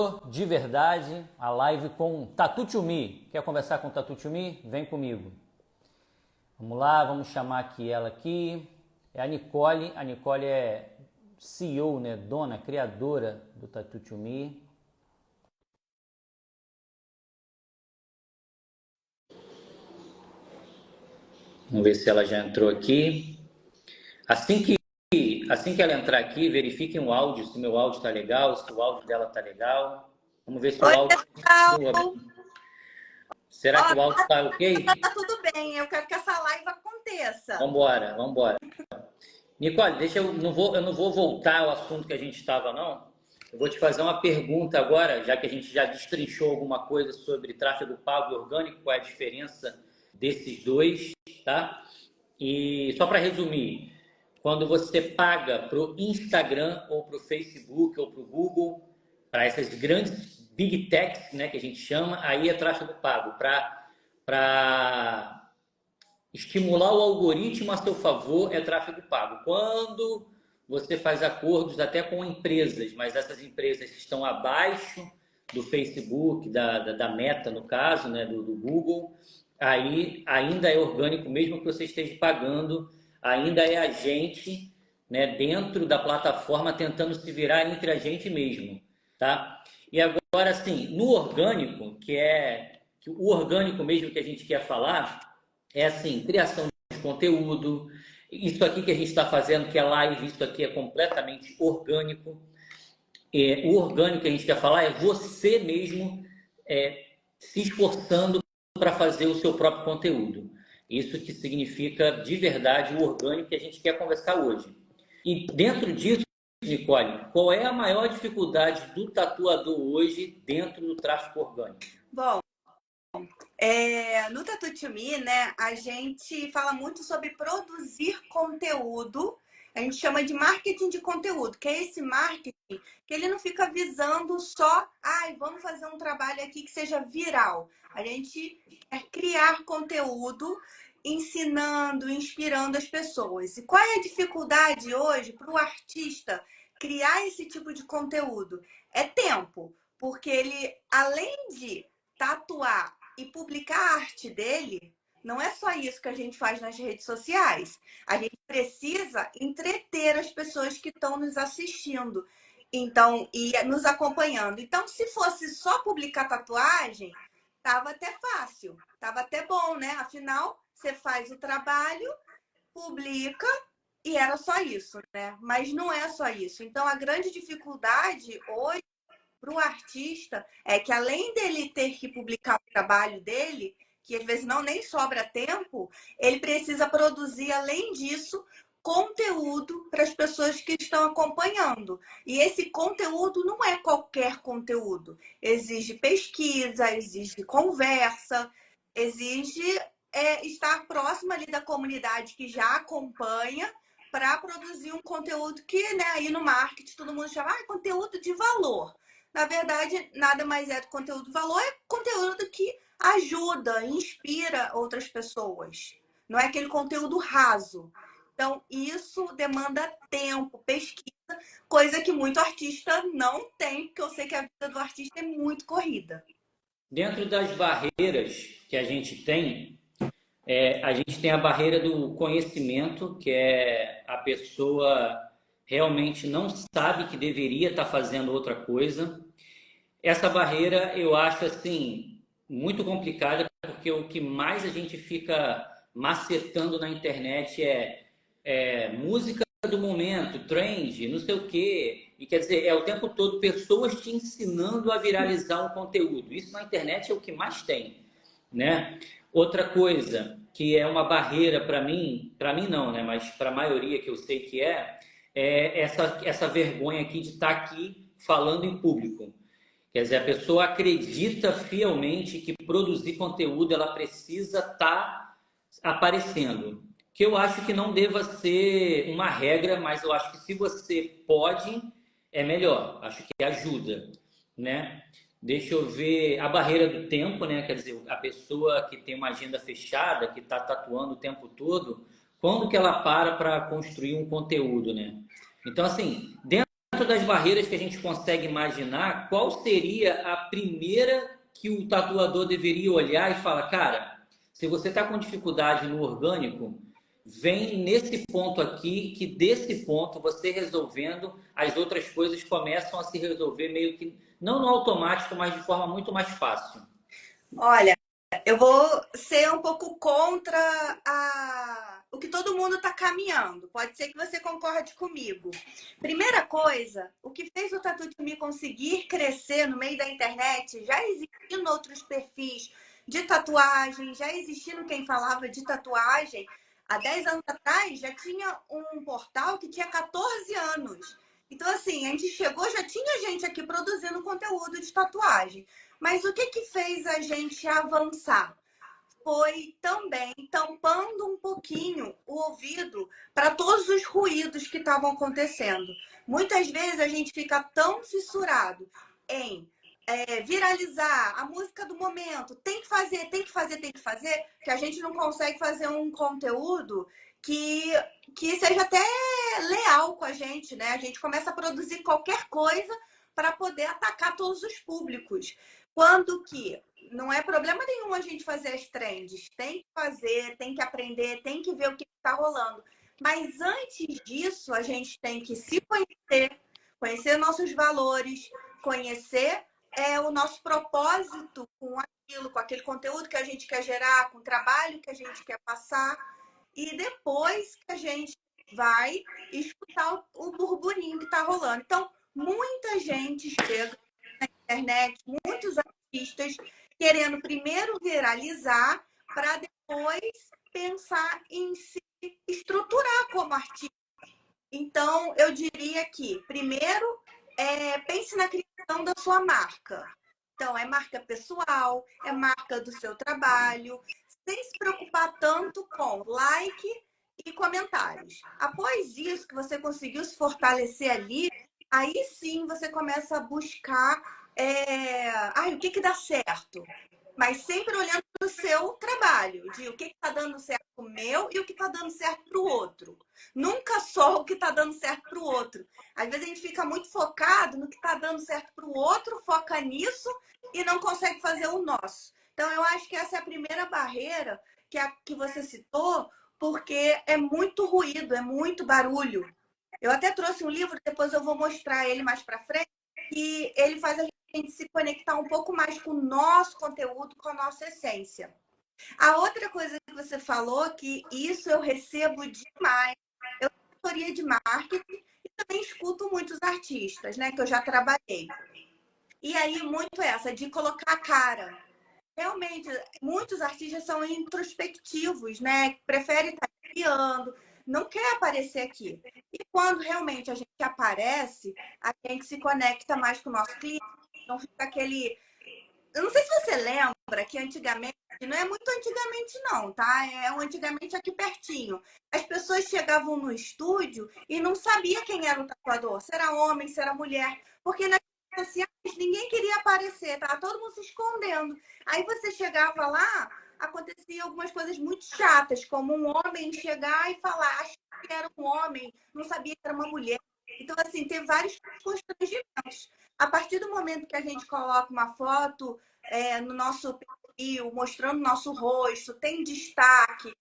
De verdade, a live com Tatu Tchumi. Quer conversar com Tatu Tchumi? Vem comigo. Vamos lá, vamos chamar aqui ela aqui. É a Nicole. A Nicole é CEO, né? Dona, criadora do Tatu Tchumi. Vamos ver se ela já entrou aqui. Assim que ela entrar aqui, verifiquem o áudio, se meu áudio está legal, se o áudio dela está legal. Vamos ver se o Oi, áudio continua. Será que o áudio está ok? Tá tudo bem, eu quero que essa live aconteça. Vamos embora. Nicole, eu não vou voltar ao assunto que a gente estava, não. Eu vou te fazer uma pergunta agora, já que a gente já destrinchou alguma coisa sobre tráfego pago e orgânico, qual é a diferença desses dois, tá? E só para resumir, quando você paga para o Instagram ou para o Facebook ou para o Google, para essas grandes big techs, né, que a gente chama, aí é tráfego pago, para estimular o algoritmo a seu favor é tráfego pago. Quando você faz acordos até com empresas, mas essas empresas estão abaixo do Facebook, da Meta, no caso, né, do Google, aí ainda é orgânico, mesmo que você esteja pagando, ainda é a gente, né, dentro da plataforma tentando se virar entre a gente mesmo, tá? E agora, assim, no orgânico, o orgânico mesmo que a gente quer falar, é assim, criação de conteúdo. Isso aqui que a gente está fazendo, que é live, isso aqui é completamente orgânico. O orgânico que a gente quer falar é você mesmo se esforçando para fazer o seu próprio conteúdo. Isso que significa de verdade o orgânico que a gente quer conversar hoje. E dentro disso, Nicole, qual é a maior dificuldade do tatuador hoje dentro do tráfego orgânico? Bom, no Tatu Tchumi, né, a gente fala muito sobre produzir conteúdo. A gente chama de marketing de conteúdo, que é esse marketing que ele não fica visando só, vamos fazer um trabalho aqui que seja viral. A gente quer criar conteúdo ensinando, inspirando as pessoas. E qual é a dificuldade hoje para o artista criar esse tipo de conteúdo? É tempo, porque ele, além de tatuar e publicar a arte dele, não é só isso que a gente faz nas redes sociais. A gente precisa entreter as pessoas que estão nos assistindo, então, e nos acompanhando. Então, se fosse só publicar tatuagem, tava até fácil, tava até bom, né? Afinal, você faz o trabalho, publica e era só isso, né? Mas não é só isso. Então, a grande dificuldade hoje para o artista é que, além dele ter que publicar o trabalho dele, que às vezes não nem sobra tempo, ele precisa produzir, além disso, conteúdo para as pessoas que estão acompanhando. E esse conteúdo não é qualquer conteúdo. Exige pesquisa, exige conversa, exige estar próximo ali da comunidade que já acompanha para produzir um conteúdo que, né, aí no marketing todo mundo chama conteúdo de valor. Na verdade, nada mais é do conteúdo de valor, é conteúdo que ajuda, inspira outras pessoas. Não é aquele conteúdo raso. Então, isso demanda tempo, pesquisa, coisa que muito artista não tem, porque eu sei que a vida do artista é muito corrida. Dentro das barreiras que a gente tem a barreira do conhecimento, que é a pessoa realmente não sabe que deveria estar fazendo outra coisa. Essa barreira eu acho assim muito complicada, porque o que mais a gente fica macetando na internet é música do momento, trend, não sei o quê. E quer dizer, é o tempo todo pessoas te ensinando a viralizar um conteúdo. Isso na internet é o que mais tem, né? Outra coisa que é uma barreira para mim não, né? Mas para a maioria que eu sei que é essa vergonha aqui de estar aqui falando em público. Quer dizer, a pessoa acredita fielmente que produzir conteúdo ela precisa estar aparecendo. Que eu acho que não deva ser uma regra, mas eu acho que se você pode, é melhor. Acho que ajuda, né? Deixa eu ver a barreira do tempo, né? Quer dizer, a pessoa que tem uma agenda fechada, que está tatuando o tempo todo, quando que ela para construir um conteúdo, né? Então, assim, dentro das barreiras que a gente consegue imaginar, qual seria a primeira que o tatuador deveria olhar e falar, cara, se você está com dificuldade no orgânico, vem nesse ponto aqui, que desse ponto, você resolvendo, as outras coisas começam a se resolver meio que, não no automático, mas de forma muito mais fácil. Olha, eu vou ser um pouco contra o que todo mundo está caminhando. Pode ser que você concorde comigo. Primeira coisa, o que fez o Tatu to Me conseguir crescer no meio da internet, já existindo outros perfis de tatuagem, já existindo quem falava de tatuagem. Há 10 anos atrás, já tinha um portal que tinha 14 anos. Então, assim, a gente chegou, já tinha gente aqui produzindo conteúdo de tatuagem. Mas o que fez a gente avançar? Foi também tampando um pouquinho o ouvido para todos os ruídos que estavam acontecendo. Muitas vezes a gente fica tão fissurado em viralizar a música do momento, tem que fazer, tem que fazer, tem que fazer, que a gente não consegue fazer um conteúdo que seja até leal com a gente, né? A gente começa a produzir qualquer coisa para poder atacar todos os públicos. Quando que não é problema nenhum a gente fazer as trends. Tem que fazer, tem que aprender, tem que ver o que está rolando. Mas antes disso, a gente tem que se conhecer, conhecer nossos valores, conhecer o nosso propósito com aquilo, com aquele conteúdo que a gente quer gerar, com o trabalho que a gente quer passar. E depois que a gente vai escutar o burburinho que está rolando. Então, muita gente chega na internet, muitos artistas querendo primeiro viralizar para depois pensar em se estruturar como artista. Então, eu diria que, primeiro, pense na criação da sua marca. Então, é marca pessoal, é marca do seu trabalho, sem se preocupar tanto com like e comentários. Após isso, que você conseguiu se fortalecer ali, aí sim você começa a buscar o que dá certo. Mas sempre olhando para o seu trabalho, de o que está dando certo para o meu e o que está dando certo para o outro. Nunca só o que está dando certo para o outro. Às vezes a gente fica muito focado no que está dando certo para o outro, foca nisso e não consegue fazer o nosso. Então, eu acho que essa é a primeira barreira que você citou, porque é muito ruído, é muito barulho. Eu até trouxe um livro, depois eu vou mostrar ele mais para frente, e ele faz a gente se conectar um pouco mais com o nosso conteúdo, com a nossa essência. A outra coisa que você falou, que isso eu recebo demais, eu sou consultoria de marketing e também escuto muitos artistas, né, que eu já trabalhei. E aí, muito essa de colocar a cara. Realmente, muitos artistas são introspectivos, né? Preferem estar criando, não quer aparecer aqui. E quando realmente a gente aparece, a gente se conecta mais com o nosso cliente. Não fica aquele. Eu não sei se você lembra que antigamente, não é muito antigamente não, tá? É um antigamente aqui pertinho. As pessoas chegavam no estúdio e não sabia quem era o tatuador, se era homem, se era mulher, porque nas redes sociais ninguém queria aparecer, tá? Todo mundo se escondendo. Aí você chegava lá, acontecia algumas coisas muito chatas, como um homem chegar e falar, achei que era um homem, não sabia que era uma mulher. Então, assim, tem vários constrangimentos. A partir do momento que a gente coloca uma foto no nosso perfil, mostrando nosso rosto, tem destaque,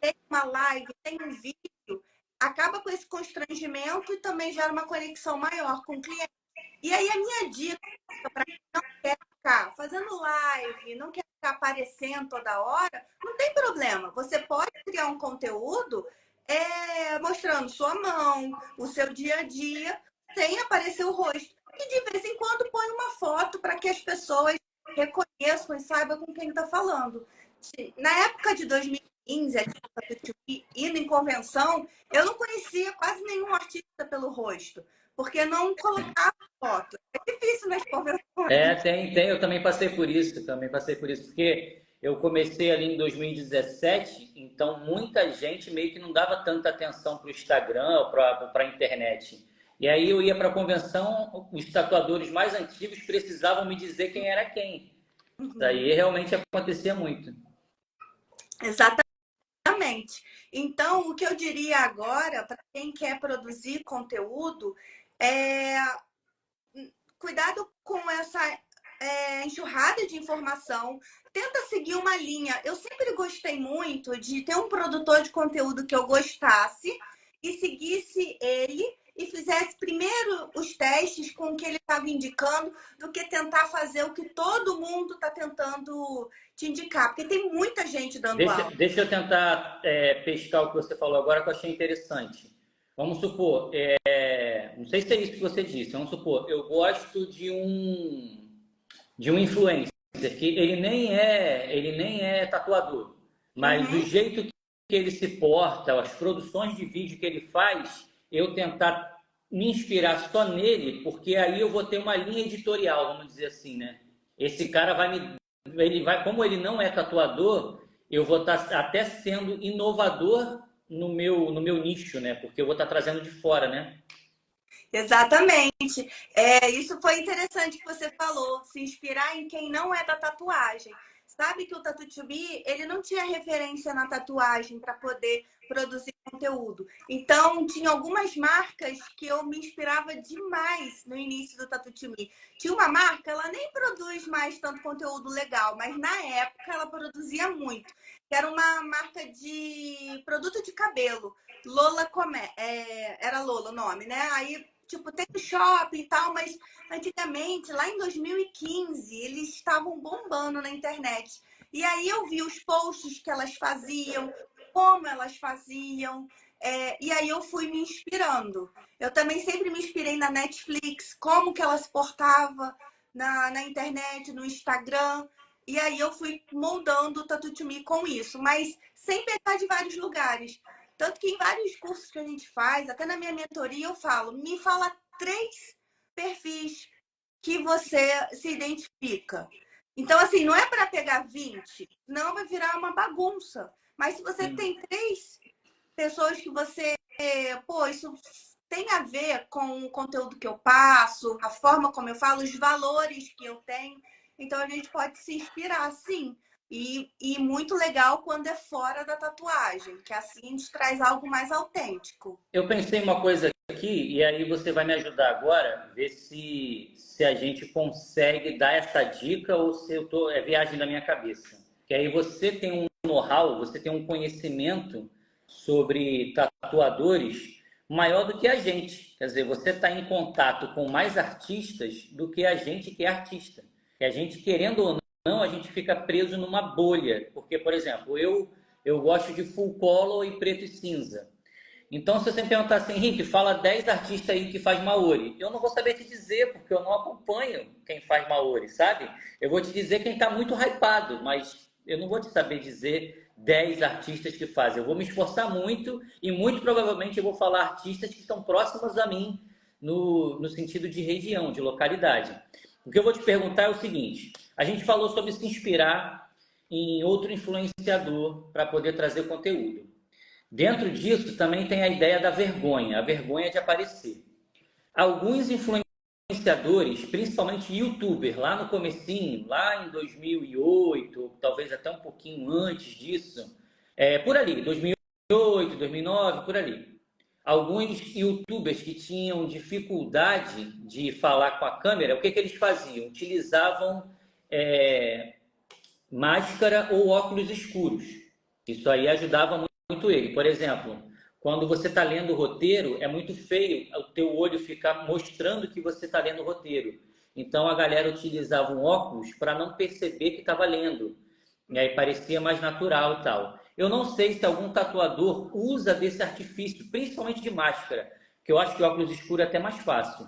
tem uma live, tem um vídeo, acaba com esse constrangimento e também gera uma conexão maior com o cliente. E aí a minha dica para quem não quer ficar fazendo live, não quer ficar aparecendo toda hora, não tem problema. Você pode criar um conteúdo mostrando sua mão, o seu dia a dia, sem aparecer o rosto. E de vez em quando põe uma foto para que as pessoas reconheçam e saibam com quem está falando. Na época de 2015, indo em convenção, eu não conhecia quase nenhum artista pelo rosto, porque não colocava foto. É difícil nas convenções. Tem. Eu também passei por isso, porque eu comecei ali em 2017, então muita gente meio que não dava tanta atenção para o Instagram ou para a internet. E aí eu ia para a convenção, os tatuadores mais antigos precisavam me dizer quem era quem. Isso aí realmente acontecia muito. Exatamente. Então, o que eu diria agora, para quem quer produzir conteúdo, Cuidado com essa enxurrada de informação. Tenta seguir uma linha. Eu sempre gostei muito de ter um produtor de conteúdo que eu gostasse e seguisse ele e fizesse primeiro os testes com o que ele estava indicando, do que tentar fazer o que todo mundo está tentando te indicar. Porque tem muita gente dando aula. Deixa eu tentar pescar o que você falou agora, que eu achei interessante. Vamos supor, não sei se é isso que você disse, vamos supor, eu gosto de um influencer, que ele nem é tatuador, mas o jeito que ele se porta, as produções de vídeo que ele faz, eu tentar me inspirar só nele, porque aí eu vou ter uma linha editorial, vamos dizer assim, né? Esse cara como ele não é tatuador, eu vou estar até sendo inovador no meu nicho, né? Porque eu vou estar trazendo de fora, né? Exatamente. Isso foi interessante que você falou, se inspirar em quem não é da tatuagem. Sabe que o Tatu2Me, ele não tinha referência na tatuagem para poder produzir conteúdo. Então, tinha algumas marcas que eu me inspirava demais no início do Tatu2Me. Tinha uma marca, ela nem produz mais tanto conteúdo legal, mas na época ela produzia muito. Era uma marca de produto de cabelo. Lola era Lola o nome, né? Aí tipo, tem no shopping e tal, mas antigamente, lá em 2015, eles estavam bombando na internet. E aí eu vi os posts que elas faziam, como elas faziam, e aí eu fui me inspirando. Eu também sempre me inspirei na Netflix, como que ela se portava na internet, no Instagram. E aí eu fui moldando o Tatu2Me com isso, mas sem pegar de vários lugares. Tanto que em vários cursos que a gente faz, até na minha mentoria, eu falo, me fala 3 perfis que você se identifica. Então, assim, não é para pegar 20, não vai virar uma bagunça. Mas se você tem 3 pessoas que você, pô, isso tem a ver com o conteúdo que eu passo, a forma como eu falo, os valores que eu tenho. Então, a gente pode se inspirar, sim. E muito legal quando é fora da tatuagem, que assim a gente traz algo mais autêntico. Eu pensei uma coisa aqui, e aí você vai me ajudar agora, ver se a gente consegue dar essa dica ou se é viagem da minha cabeça. Que aí você tem um know-how, você tem um conhecimento sobre tatuadores maior do que a gente. Quer dizer, você está em contato com mais artistas do que a gente que é artista. E a gente, querendo ou não, a gente fica preso numa bolha. Porque, por exemplo, eu gosto de full color e preto e cinza. Então, se você me perguntar assim, Henrique, fala 10 artistas aí que faz Maori. Eu não vou saber te dizer, porque eu não acompanho quem faz Maori, sabe? Eu vou te dizer quem está muito hypado, mas eu não vou te saber dizer 10 artistas que fazem. Eu vou me esforçar muito e muito provavelmente eu vou falar artistas que estão próximos a mim no sentido de região, de localidade. O que eu vou te perguntar é o seguinte, a gente falou sobre se inspirar em outro influenciador para poder trazer conteúdo. Dentro disso também tem a ideia da vergonha, a vergonha de aparecer. Alguns influenciadores, principalmente youtubers, lá no comecinho, lá em 2008, talvez até um pouquinho antes disso, por ali, 2008, 2009, por ali. Alguns youtubers que tinham dificuldade de falar com a câmera, o que eles faziam? Utilizavam máscara ou óculos escuros. Isso aí ajudava muito ele. Por exemplo, quando você está lendo o roteiro, é muito feio o teu olho ficar mostrando que você está lendo o roteiro. Então a galera utilizava um óculos para não perceber que estava lendo. E aí parecia mais natural e tal. Eu não sei se algum tatuador usa desse artifício, principalmente de máscara, que eu acho que o óculos escuro é até mais fácil.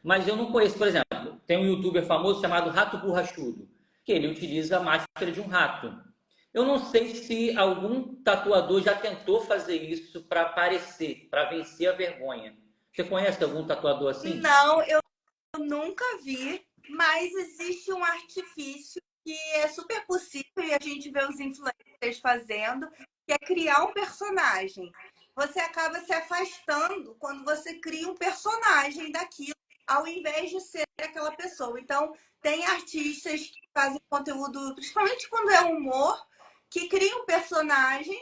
Mas eu não conheço, por exemplo, tem um youtuber famoso chamado Rato Borrachudo, que ele utiliza a máscara de um rato. Eu não sei se algum tatuador já tentou fazer isso para aparecer, para vencer a vergonha. Você conhece algum tatuador assim? Não, eu nunca vi, mas existe um artifício que é super possível e a gente vê os influencers fazendo, que é criar um personagem. Você acaba se afastando quando você cria um personagem daquilo, ao invés de ser aquela pessoa. Então, tem artistas que fazem conteúdo, principalmente quando é humor, que cria um personagem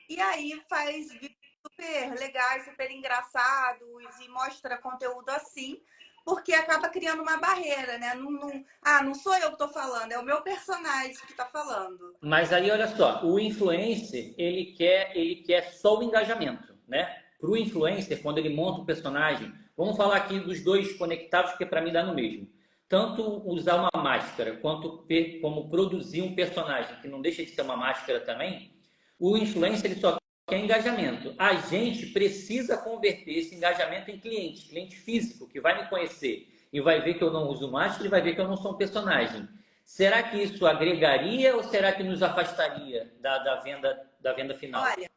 e aí faz vídeos super legais, super engraçados e mostra conteúdo assim, porque acaba criando uma barreira, né? Não sou eu que estou falando, é o meu personagem que está falando. Mas aí, olha só, o influencer, ele quer só o engajamento, né? Para o influencer, quando ele monta um personagem, vamos falar aqui dos dois conectados, porque para mim dá no mesmo. Tanto usar uma máscara, quanto como produzir um personagem, que não deixa de ser uma máscara também, o influencer ele só quer engajamento. A gente precisa converter esse engajamento em cliente, cliente físico, que vai me conhecer e vai ver que eu não uso máscara e vai ver que eu não sou um personagem. Será que isso agregaria ou será que nos afastaria da venda final? Olha,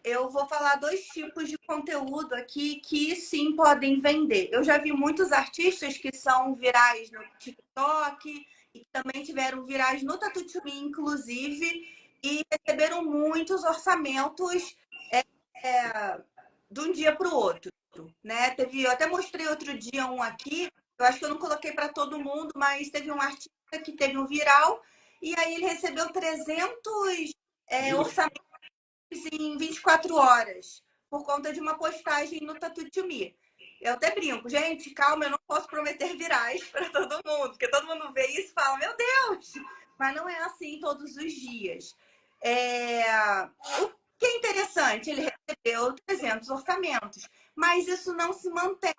eu vou falar dois tipos de conteúdo aqui que sim podem vender. Eu já vi muitos artistas que são virais no TikTok e também tiveram virais no Tatu To Me, inclusive, e receberam muitos orçamentos de um dia para o outro, né? Eu até mostrei outro dia um aqui, eu acho que eu não coloquei para todo mundo, mas teve um artista que teve um viral e aí ele recebeu 300 orçamentos em 24 horas por conta de uma postagem no Tatu To Me. Eu até brinco, gente, calma, eu não posso prometer virais para todo mundo, porque todo mundo vê isso e fala, meu Deus! Mas não é assim todos os dias. O que é interessante, ele recebeu 300 orçamentos, mas isso não se mantém,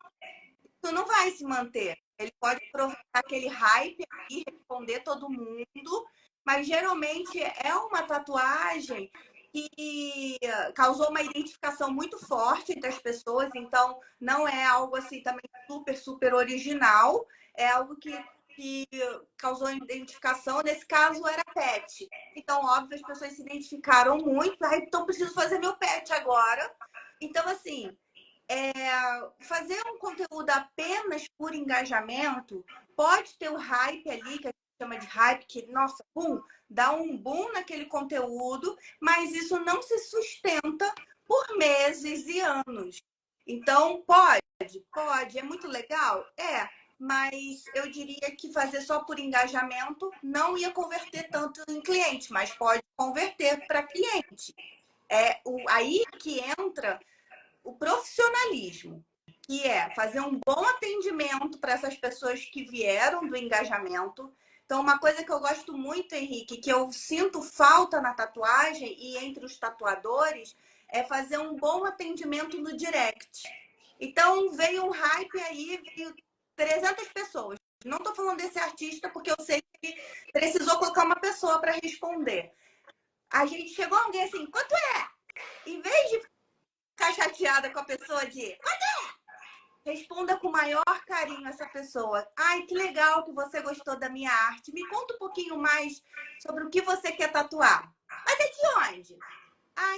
isso não vai se manter. Ele pode aproveitar aquele hype e responder todo mundo, mas geralmente é uma tatuagem que causou uma identificação muito forte entre as pessoas, então não é algo assim também super, super original, é algo que causou identificação. Nesse caso era pet. Então, óbvio, as pessoas se identificaram muito, então preciso fazer meu pet agora. Então, assim, fazer um conteúdo apenas por engajamento pode ter o hype ali, que a gente chama de hype, que, nossa, pum, dá um boom naquele conteúdo, mas isso não se sustenta por meses e anos. Então, pode, é muito legal? Mas eu diria que fazer só por engajamento não ia converter tanto em cliente, mas pode converter para cliente. Aí que entra o profissionalismo, que é fazer um bom atendimento para essas pessoas que vieram do engajamento. Então, uma coisa que eu gosto muito, Henrique, que eu sinto falta na tatuagem e entre os tatuadores, é fazer um bom atendimento no direct. Então, veio um hype aí, veio 300 pessoas. Não estou falando desse artista, porque eu sei que ele precisou colocar uma pessoa para responder. A gente chegou alguém assim, quanto é? Em vez de ficar chateada com a pessoa de responda com o maior carinho essa pessoa. Ai, que legal que você gostou da minha arte. Me conta um pouquinho mais sobre o que você quer tatuar. Mas é de onde?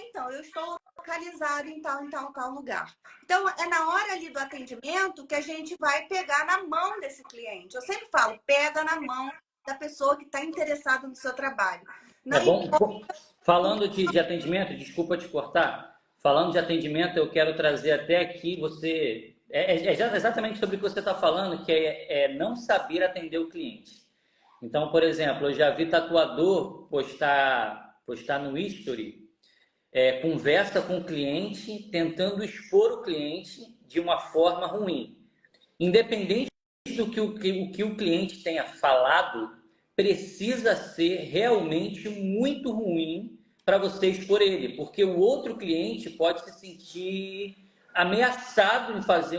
Então, eu estou localizado em tal lugar. Então, é na hora ali do atendimento que a gente vai pegar na mão desse cliente. Eu sempre falo, pega na mão da pessoa que está interessada no seu trabalho. Não Bom, falando de atendimento, desculpa te cortar. Falando de atendimento, eu quero trazer até aqui você. Exatamente sobre o que você está falando, que é não saber atender o cliente. Então, por exemplo, eu já vi tatuador postar no History, conversa com o cliente, tentando expor o cliente de uma forma ruim. Independente do que o cliente tenha falado, precisa ser realmente muito ruim para você expor ele, porque o outro cliente pode se sentir ameaçado em fazer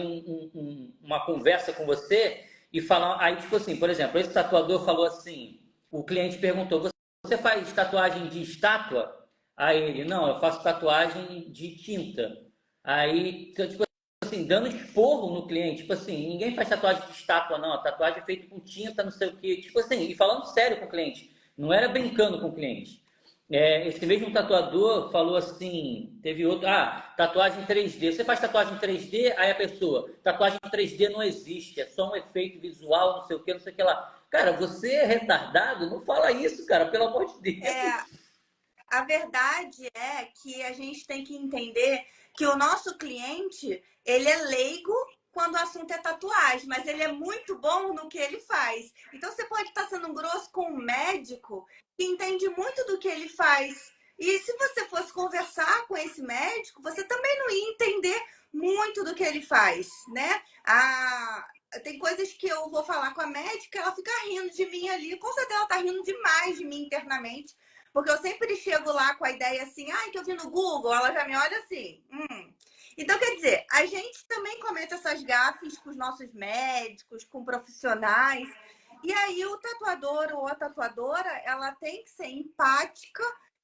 uma conversa com você e falar. Aí, tipo assim, por exemplo, esse tatuador falou assim: o cliente perguntou, você faz tatuagem de estátua? Aí ele, não, eu faço tatuagem de tinta. Aí, tipo assim, dando esporro no cliente, tipo assim, ninguém faz tatuagem de estátua, não, a tatuagem é feita com tinta, não sei o quê, tipo assim, e falando sério com o cliente, não era brincando com o cliente. Esse mesmo tatuador falou assim, teve outro, tatuagem 3D, você faz tatuagem 3D? Aí a pessoa, tatuagem 3D não existe, é só um efeito visual, não sei o que, não sei o que lá. Cara, você é retardado? Não fala isso, cara, pelo amor de Deus. A verdade é que a gente tem que entender que o nosso cliente, ele é leigo quando o assunto é tatuagem, mas ele é muito bom no que ele faz. Então, você pode estar sendo grosso com um médico que entende muito do que ele faz. E se você fosse conversar com esse médico, você também não ia entender muito do que ele faz, né? Tem coisas que eu vou falar com a médica, ela fica rindo de mim ali. Com certeza ela tá rindo demais de mim internamente. Porque eu sempre chego lá com a ideia assim, que eu vi no Google, ela já me olha assim. Então, quer dizer, a gente também comete essas gafes com os nossos médicos, com profissionais. E aí o tatuador ou a tatuadora, ela tem que ser empática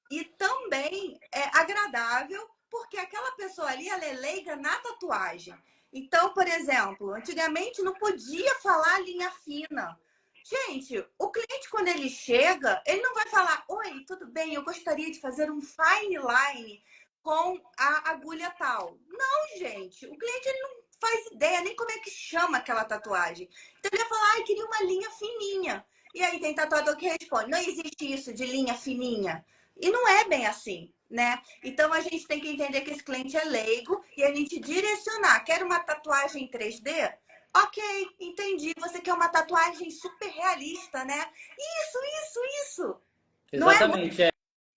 e também agradável, porque aquela pessoa ali, ela é leiga na tatuagem. Então, por exemplo, antigamente não podia falar linha fina. Gente, o cliente, quando ele chega, ele não vai falar: oi, tudo bem, eu gostaria de fazer um fine line com a agulha tal. Não, gente, o cliente ele não faz ideia nem como é que chama aquela tatuagem. Então ele vai falar: ai, queria uma linha fininha. E aí tem tatuador que responde: não existe isso de linha fininha. E não é bem assim, né? Então a gente tem que entender que esse cliente é leigo e a gente direcionar. Quer uma tatuagem em 3D? Ok, entendi. Você quer uma tatuagem super realista, né? Isso. Não é muito. Exatamente.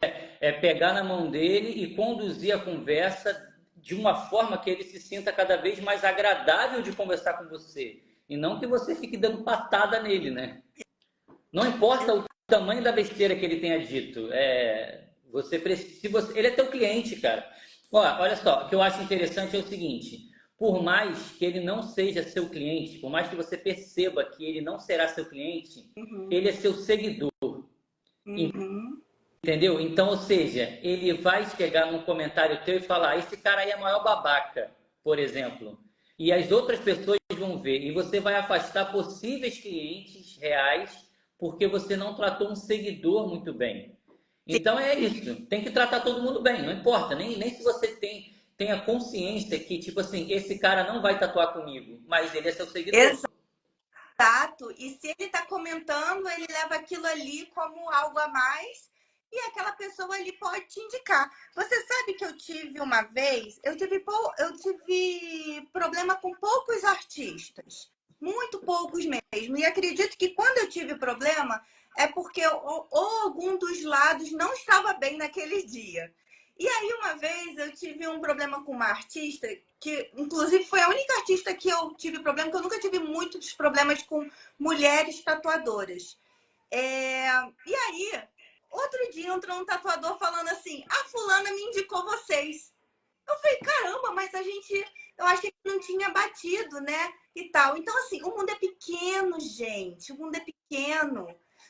É pegar na mão dele e conduzir a conversa de uma forma que ele se sinta cada vez mais agradável de conversar com você. E não que você fique dando patada nele, né? Não importa o tamanho da besteira que ele tenha dito. Você precisa, se você, ele é teu cliente, cara. Olha só, o que eu acho interessante é o seguinte: por mais que ele não seja seu cliente, por mais que você perceba que ele não será seu cliente, ele é seu seguidor. Uhum. Entendeu? Então, ou seja, ele vai chegar num comentário teu e falar: esse cara aí é a maior babaca, por exemplo. E as outras pessoas vão ver. E você vai afastar possíveis clientes reais porque você não tratou um seguidor muito bem. Então é isso. Tem que tratar todo mundo bem. Não importa. Nem se você tenha consciência que, tipo assim, esse cara não vai tatuar comigo, mas ele é seu seguidor. Exato. E se ele está comentando, ele leva aquilo ali como algo a mais e aquela pessoa ali pode te indicar. Você sabe que eu tive uma vez, eu tive problema com poucos artistas, muito poucos mesmo. E acredito que quando eu tive problema é porque ou algum dos lados não estava bem naquele dia. E aí, uma vez, eu tive um problema com uma artista, que inclusive foi a única artista que eu tive problema, que eu nunca tive muitos problemas com mulheres tatuadoras. E aí, outro dia entrou um tatuador falando assim: a fulana me indicou vocês. Eu falei: caramba, mas eu achei que não tinha batido, né? E tal. Então, assim, o mundo é pequeno, gente. O mundo é pequeno.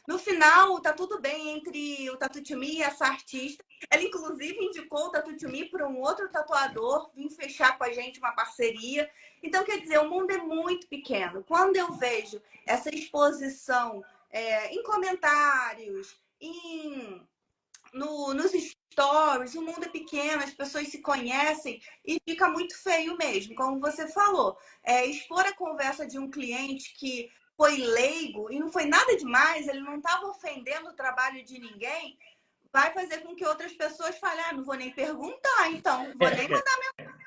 No final, tá tudo bem entre o Tattoo To Me e essa artista. Ela, inclusive, indicou o Tattoo To Me para um outro tatuador vir fechar com a gente uma parceria. Então, quer dizer, o mundo é muito pequeno. Quando eu vejo essa exposição em comentários, nos stories, o mundo é pequeno, as pessoas se conhecem e fica muito feio mesmo, como você falou. Expor a conversa de um cliente que foi leigo e não foi nada demais, ele não estava ofendendo o trabalho de ninguém, vai fazer com que outras pessoas falem: não vou nem perguntar, então, não vou nem mandar.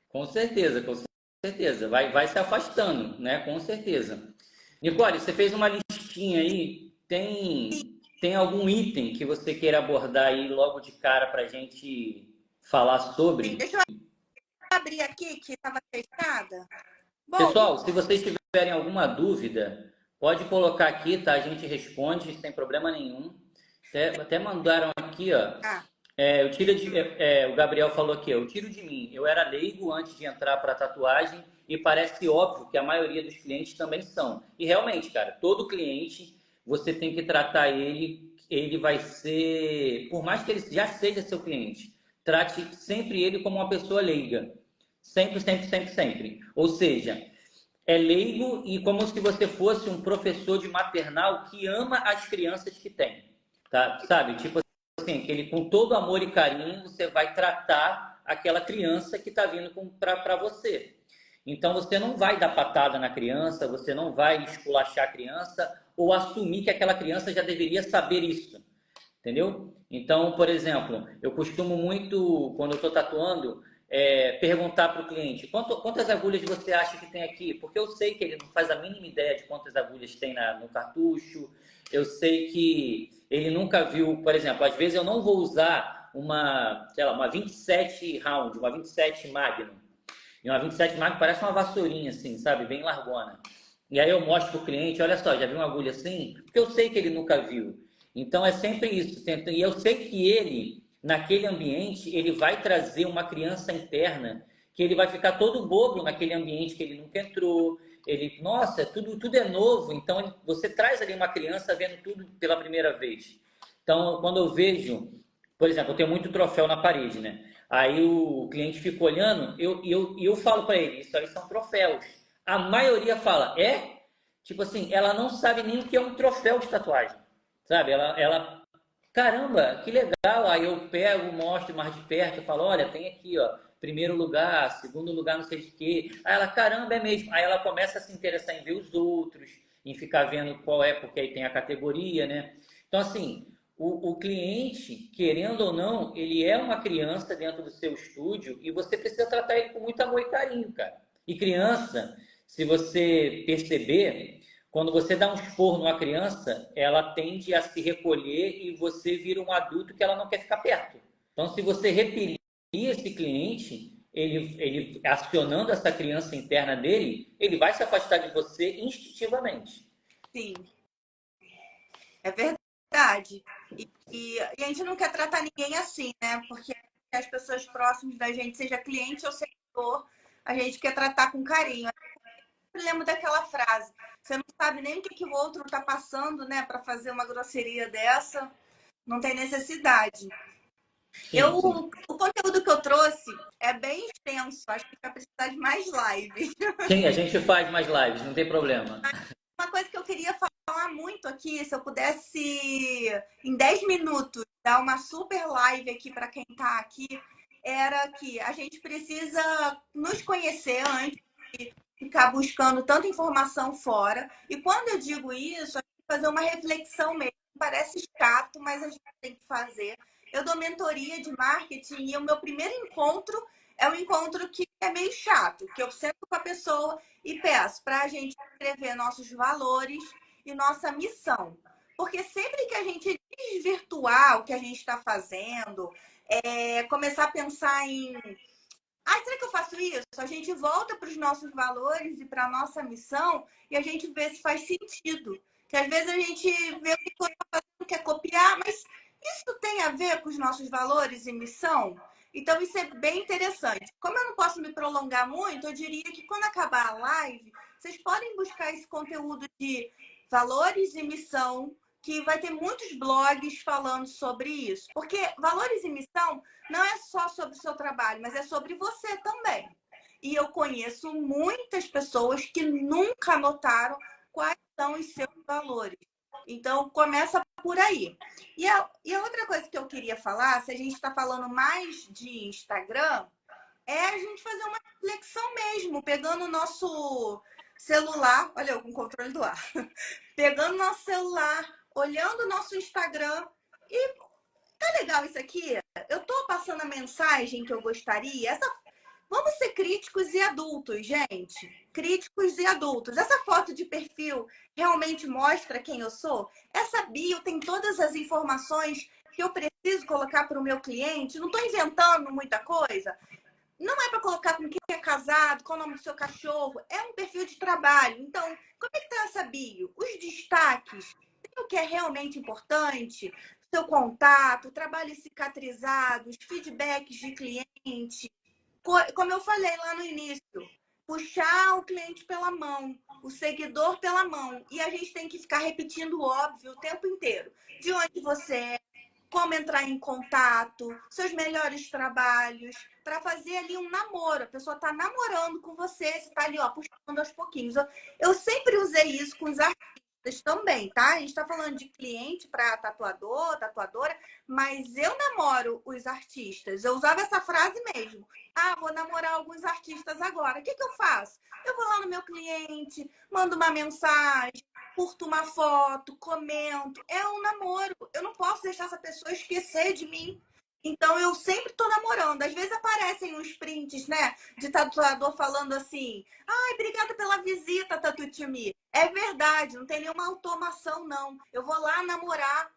Com certeza, com certeza. Vai se afastando, né? Com certeza. Nicole, você fez uma listinha aí. Tem algum item que você queira abordar aí logo de cara para a gente falar sobre? Deixa eu abrir aqui, que estava fechada. Bom, Pessoal, se vocês tiverem alguma dúvida, pode colocar aqui, tá? A gente responde sem problema nenhum. Até mandaram aqui, ó. O Gabriel falou aqui: eu tiro de mim. Eu era leigo antes de entrar para tatuagem e parece óbvio que a maioria dos clientes também são. E realmente, cara, todo cliente você tem que tratar ele vai ser, por mais que ele já seja seu cliente, trate sempre ele como uma pessoa leiga. Sempre, sempre, sempre, sempre. Ou seja, é leigo e como se você fosse um professor de maternal que ama as crianças que tem. Tá? Sabe? Tipo assim, que ele com todo amor e carinho você vai tratar aquela criança que está vindo para você. Então você não vai dar patada na criança, você não vai esculachar a criança ou assumir que aquela criança já deveria saber isso. Entendeu? Então, por exemplo, eu costumo muito, quando eu estou tatuando, perguntar para o cliente: quantas agulhas você acha que tem aqui? Porque eu sei que ele não faz a mínima ideia de quantas agulhas tem no cartucho. Eu sei que ele nunca viu, por exemplo, às vezes eu não vou usar sei lá, uma 27 round, uma 27 Magnum. E uma 27 Magnum parece uma vassourinha, assim, sabe? Bem largona. E aí eu mostro pro cliente, olha só, já viu uma agulha assim? Porque eu sei que ele nunca viu. Então é sempre isso. E eu sei que ele, naquele ambiente, ele vai trazer uma criança interna, que ele vai ficar todo bobo naquele ambiente que ele nunca entrou. Ele, nossa, tudo é novo. Então você traz ali uma criança vendo tudo pela primeira vez. Então, quando eu vejo, por exemplo, eu tenho muito troféu na parede, né? Aí o cliente fica olhando, eu falo para ele, isso aí são troféus. A maioria fala, é? Tipo assim, ela não sabe nem o que é um troféu de tatuagem, sabe? Caramba, que legal. Aí eu pego, mostro mais de perto, eu falo, olha, tem aqui, ó, primeiro lugar, segundo lugar, não sei de quê. Aí ela, caramba, é mesmo. Aí ela começa a se interessar em ver os outros, em ficar vendo qual é, porque aí tem a categoria, né? Então, assim, o cliente, querendo ou não, ele é uma criança dentro do seu estúdio e você precisa tratar ele com muito amor e carinho, cara. E criança, se você perceber, quando você dá um esporro numa criança, ela tende a se recolher e você vira um adulto que ela não quer ficar perto. Então, se você repelir esse cliente, ele acionando essa criança interna dele, ele vai se afastar de você instintivamente. Sim, é verdade. E a gente não quer tratar ninguém assim, né? Porque as pessoas próximas da gente, seja cliente ou seguidor, a gente quer tratar com carinho. Eu lembro daquela frase: você não sabe nem o que o outro está passando, né, para fazer uma grosseria dessa. Não tem necessidade. Sim, sim. O conteúdo que eu trouxe é bem extenso. Acho que vai precisar de mais lives. Sim, a gente faz mais lives, não tem problema. Uma coisa que eu queria falar muito aqui, se eu pudesse, em 10 minutos, dar uma super live aqui para quem está aqui, era que a gente precisa nos conhecer antes de ficar buscando tanta informação fora. E quando eu digo isso, a gente fazer uma reflexão mesmo. Parece chato, mas a gente tem que fazer. Eu dou mentoria de marketing e o meu primeiro encontro é um encontro que é meio chato, que eu sento com a pessoa e peço para a gente escrever nossos valores e nossa missão. Porque sempre que a gente desvirtuar o que a gente está fazendo, começar a pensar em será que eu faço isso? A gente volta para os nossos valores e para a nossa missão e a gente vê se faz sentido. Que às vezes a gente vê o que o outro está fazendo, quer copiar, mas isso tem a ver com os nossos valores e missão? Então, isso é bem interessante. Como eu não posso me prolongar muito, eu diria que quando acabar a live, vocês podem buscar esse conteúdo de valores e missão, que vai ter muitos blogs falando sobre isso. Porque valores e missão não é só sobre o seu trabalho, mas é sobre você também. E eu conheço muitas pessoas que nunca anotaram quais são os seus valores. Então, começa por aí. E a outra coisa que eu queria falar, se a gente está falando mais de Instagram, é a gente fazer uma reflexão mesmo, pegando o nosso celular, olha eu com o controle do ar, pegando o nosso celular, olhando o nosso Instagram e tá legal isso aqui? Eu tô passando a mensagem que eu gostaria? Vamos ser críticos e adultos, gente. Críticos e adultos. Essa foto de perfil realmente mostra quem eu sou? Essa bio tem todas as informações que eu preciso colocar para o meu cliente? Não estou inventando muita coisa? Não é para colocar com quem é casado, qual o nome do seu cachorro. É um perfil de trabalho. Então, como é que está essa bio? Os destaques. Tem o que é realmente importante? Seu contato, trabalhos cicatrizados, feedbacks de cliente. Como eu falei lá no início, puxar o cliente pela mão, o seguidor pela mão. E a gente tem que ficar repetindo o óbvio o tempo inteiro. De onde você é, como entrar em contato, seus melhores trabalhos, para fazer ali um namoro. A pessoa está namorando com você, você está ali, ó, puxando aos pouquinhos. Eu sempre usei isso com os artistas também, tá? A gente está falando de cliente para tatuador, tatuadora, mas eu namoro os artistas. Eu usava essa frase mesmo. Vou namorar alguns artistas agora. O que eu faço? Eu vou lá no meu cliente, mando uma mensagem, curto uma foto, comento. É um namoro. Eu não posso deixar essa pessoa esquecer de mim. Então, eu sempre tô namorando. Às vezes aparecem uns prints, né? De tatuador falando assim: ai, obrigada pela visita, Tatu Timi. É verdade, não tem nenhuma automação, não. Eu vou lá namorar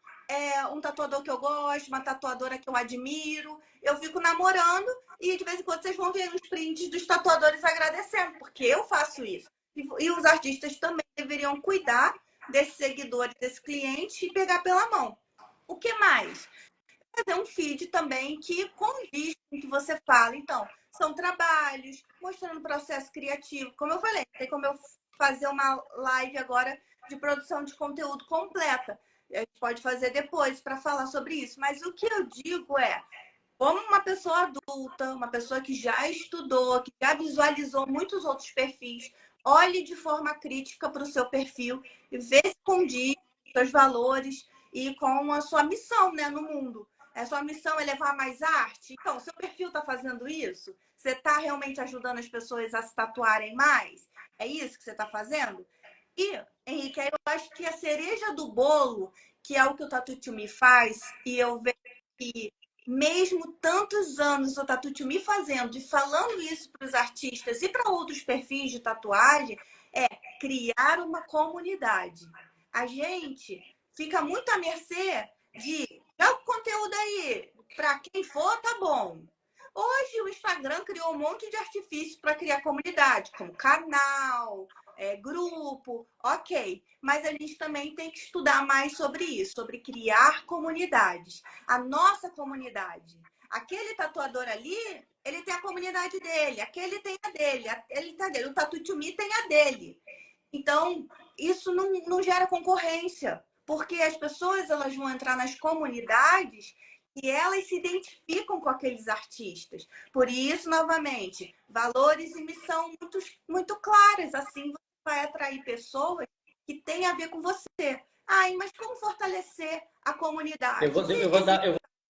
um tatuador que eu gosto, uma tatuadora que eu admiro. Eu fico namorando e de vez em quando vocês vão ver uns prints dos tatuadores agradecendo, porque eu faço isso. E os artistas também deveriam cuidar desses seguidores, desse cliente e pegar pela mão. O que mais? Fazer um feed também que condiz com o que você fala. Então, são trabalhos, mostrando o processo criativo. Como eu falei, tem como eu fazer uma live agora de produção de conteúdo completa. A gente pode fazer depois para falar sobre isso. Mas o que eu digo é, como uma pessoa adulta, uma pessoa que já estudou, que já visualizou muitos outros perfis, olhe de forma crítica para o seu perfil e vê se condiz com seus valores e com a sua missão, né, no mundo. A sua missão é levar mais arte? Então, seu perfil está fazendo isso? Você está realmente ajudando as pessoas a se tatuarem mais? É isso que você está fazendo? E, Henrique, eu acho que a cereja do bolo, que é o que o Tattoo to Me faz, e eu vejo que mesmo tantos anos o Tattoo to Me fazendo e falando isso para os artistas e para outros perfis de tatuagem, é criar uma comunidade. A gente fica muito à mercê de joga o conteúdo aí, para quem for, tá bom. Hoje o Instagram criou um monte de artifícios para criar comunidade, como canal, grupo, ok. Mas a gente também tem que estudar mais sobre isso, sobre criar comunidades. A nossa comunidade. Aquele tatuador ali, ele tem a comunidade dele, aquele tem a dele, ele tem a dele, o Tattoo to Me tem a dele. Então, isso não gera concorrência, porque as pessoas elas vão entrar nas comunidades e elas se identificam com aqueles artistas. Por isso, novamente, valores e missão muito claras. Assim você vai atrair pessoas que têm a ver com você. Ai, mas como fortalecer a comunidade? Eu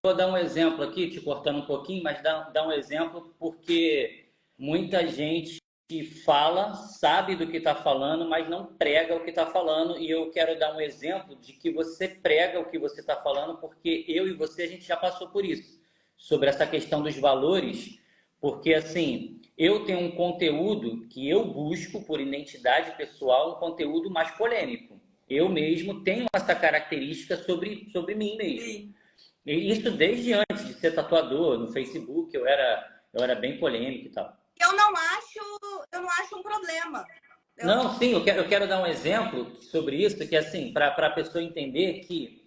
vou dar um exemplo aqui, te cortando um pouquinho, mas dar um exemplo porque muita gente que fala, sabe do que está falando, mas não prega o que está falando. E eu quero dar um exemplo de que você prega o que você está falando, porque eu e você, a gente já passou por isso. Sobre essa questão dos valores, porque assim, eu tenho um conteúdo que eu busco por identidade pessoal, um conteúdo mais polêmico. Eu mesmo tenho essa característica sobre mim mesmo. Sim. E isso desde antes de ser tatuador, no Facebook, eu era bem polêmico e tal. Eu não acho um problema. Não, sim, eu quero dar um exemplo sobre isso, que é assim, para a pessoa entender que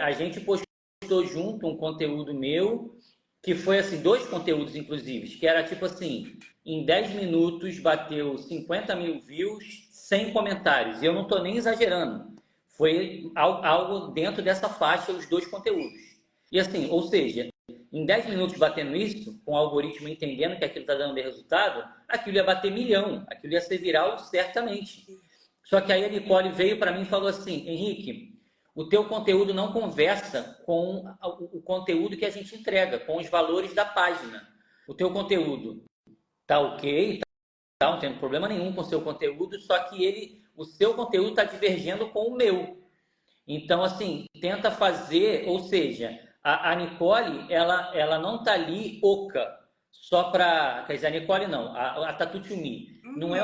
a gente postou junto um conteúdo meu, que foi assim, dois conteúdos inclusive, que era tipo assim, em 10 minutos bateu 50 mil views, 100 comentários, e eu não estou nem exagerando, foi algo dentro dessa faixa, os dois conteúdos. E assim, ou seja, em 10 minutos batendo isso, com o algoritmo entendendo que aquilo está dando resultado, aquilo ia bater milhão, aquilo ia ser viral certamente. Só que aí a Nicole veio para mim e falou assim, Henrique, o teu conteúdo não conversa com o conteúdo que a gente entrega, com os valores da página. O teu conteúdo tá ok, tá, não tem problema nenhum com o seu conteúdo, só que o seu conteúdo está divergendo com o meu. Então, assim, tenta fazer, ou seja, a Nicole, ela não tá ali oca, só para... Quer dizer, a Nicole não, a Tattoo to Me. Não